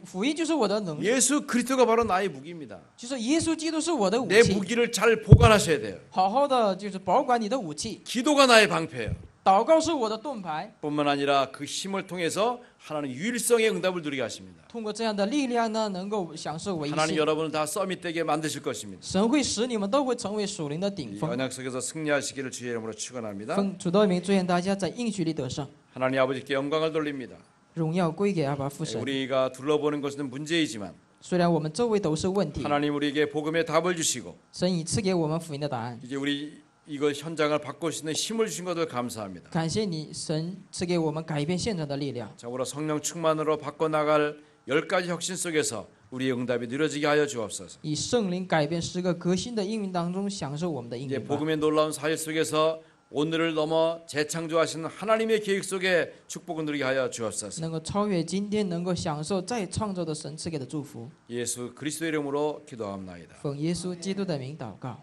S2: 福音就是我的能力，
S1: 예수 그리스도가 바로 나의 무기입니다.
S2: 就是耶稣基督是我的武
S1: 내
S2: 器，
S1: 무기를 잘 보관하셔야 돼요.
S2: 好好的就是保管你的武器。
S1: 기도가 나의 방패예요.
S2: 祷告是我的盾牌，
S1: 뿐만 아니라 그 힘을 통해서 하나님 유일성의 응답을 누리게 하십니다.
S2: 通过这样的力量呢，能够享受唯
S1: 하나님
S2: 一。
S1: 여러분을 다 서밋되게 만드실 것입니다.
S2: 神会使你们都会成为属灵的顶
S1: 이
S2: 峰。
S1: 언약 속에서 승리하시기를 주의 이름으로 축원합니다.
S2: 奉主的名，祝愿大家在应许里得胜，
S1: 하나님 아버지께 영광을 돌립니다.
S2: 荣耀归给阿爸父神。
S1: 우리가 둘러보는 것은 문제이지만
S2: 虽然我们周围都是问题，
S1: 하나님 우리에게 복음의 답을 주시고
S2: 神已赐给我们福音的答案。
S1: 이제 우리 이거 현장을 바꿀 수 있는 힘을 주신 것을 감사합니다.
S2: 感谢你，神赐给我们改变现状的力量。
S1: 참으로 성령 충만으로 바꿔나갈 10가지 혁신 속에서 우리의 응답이 누려지게 하여 주옵소서.
S2: 以圣灵改变10个革新的应允当中，享受我们的应
S1: 이제
S2: 允吧。
S1: 복음의 놀라운 사실 속에서 오늘을 넘어 재창조하시는 하나님의 계획 속에 축복을 누리게 하여 주옵소서.
S2: 能够超越今天，能够享受再创造的神赐给的祝福。
S1: 예수 그리스도의 이름으로 기도합나이다.
S2: 奉耶稣基督的名祷告。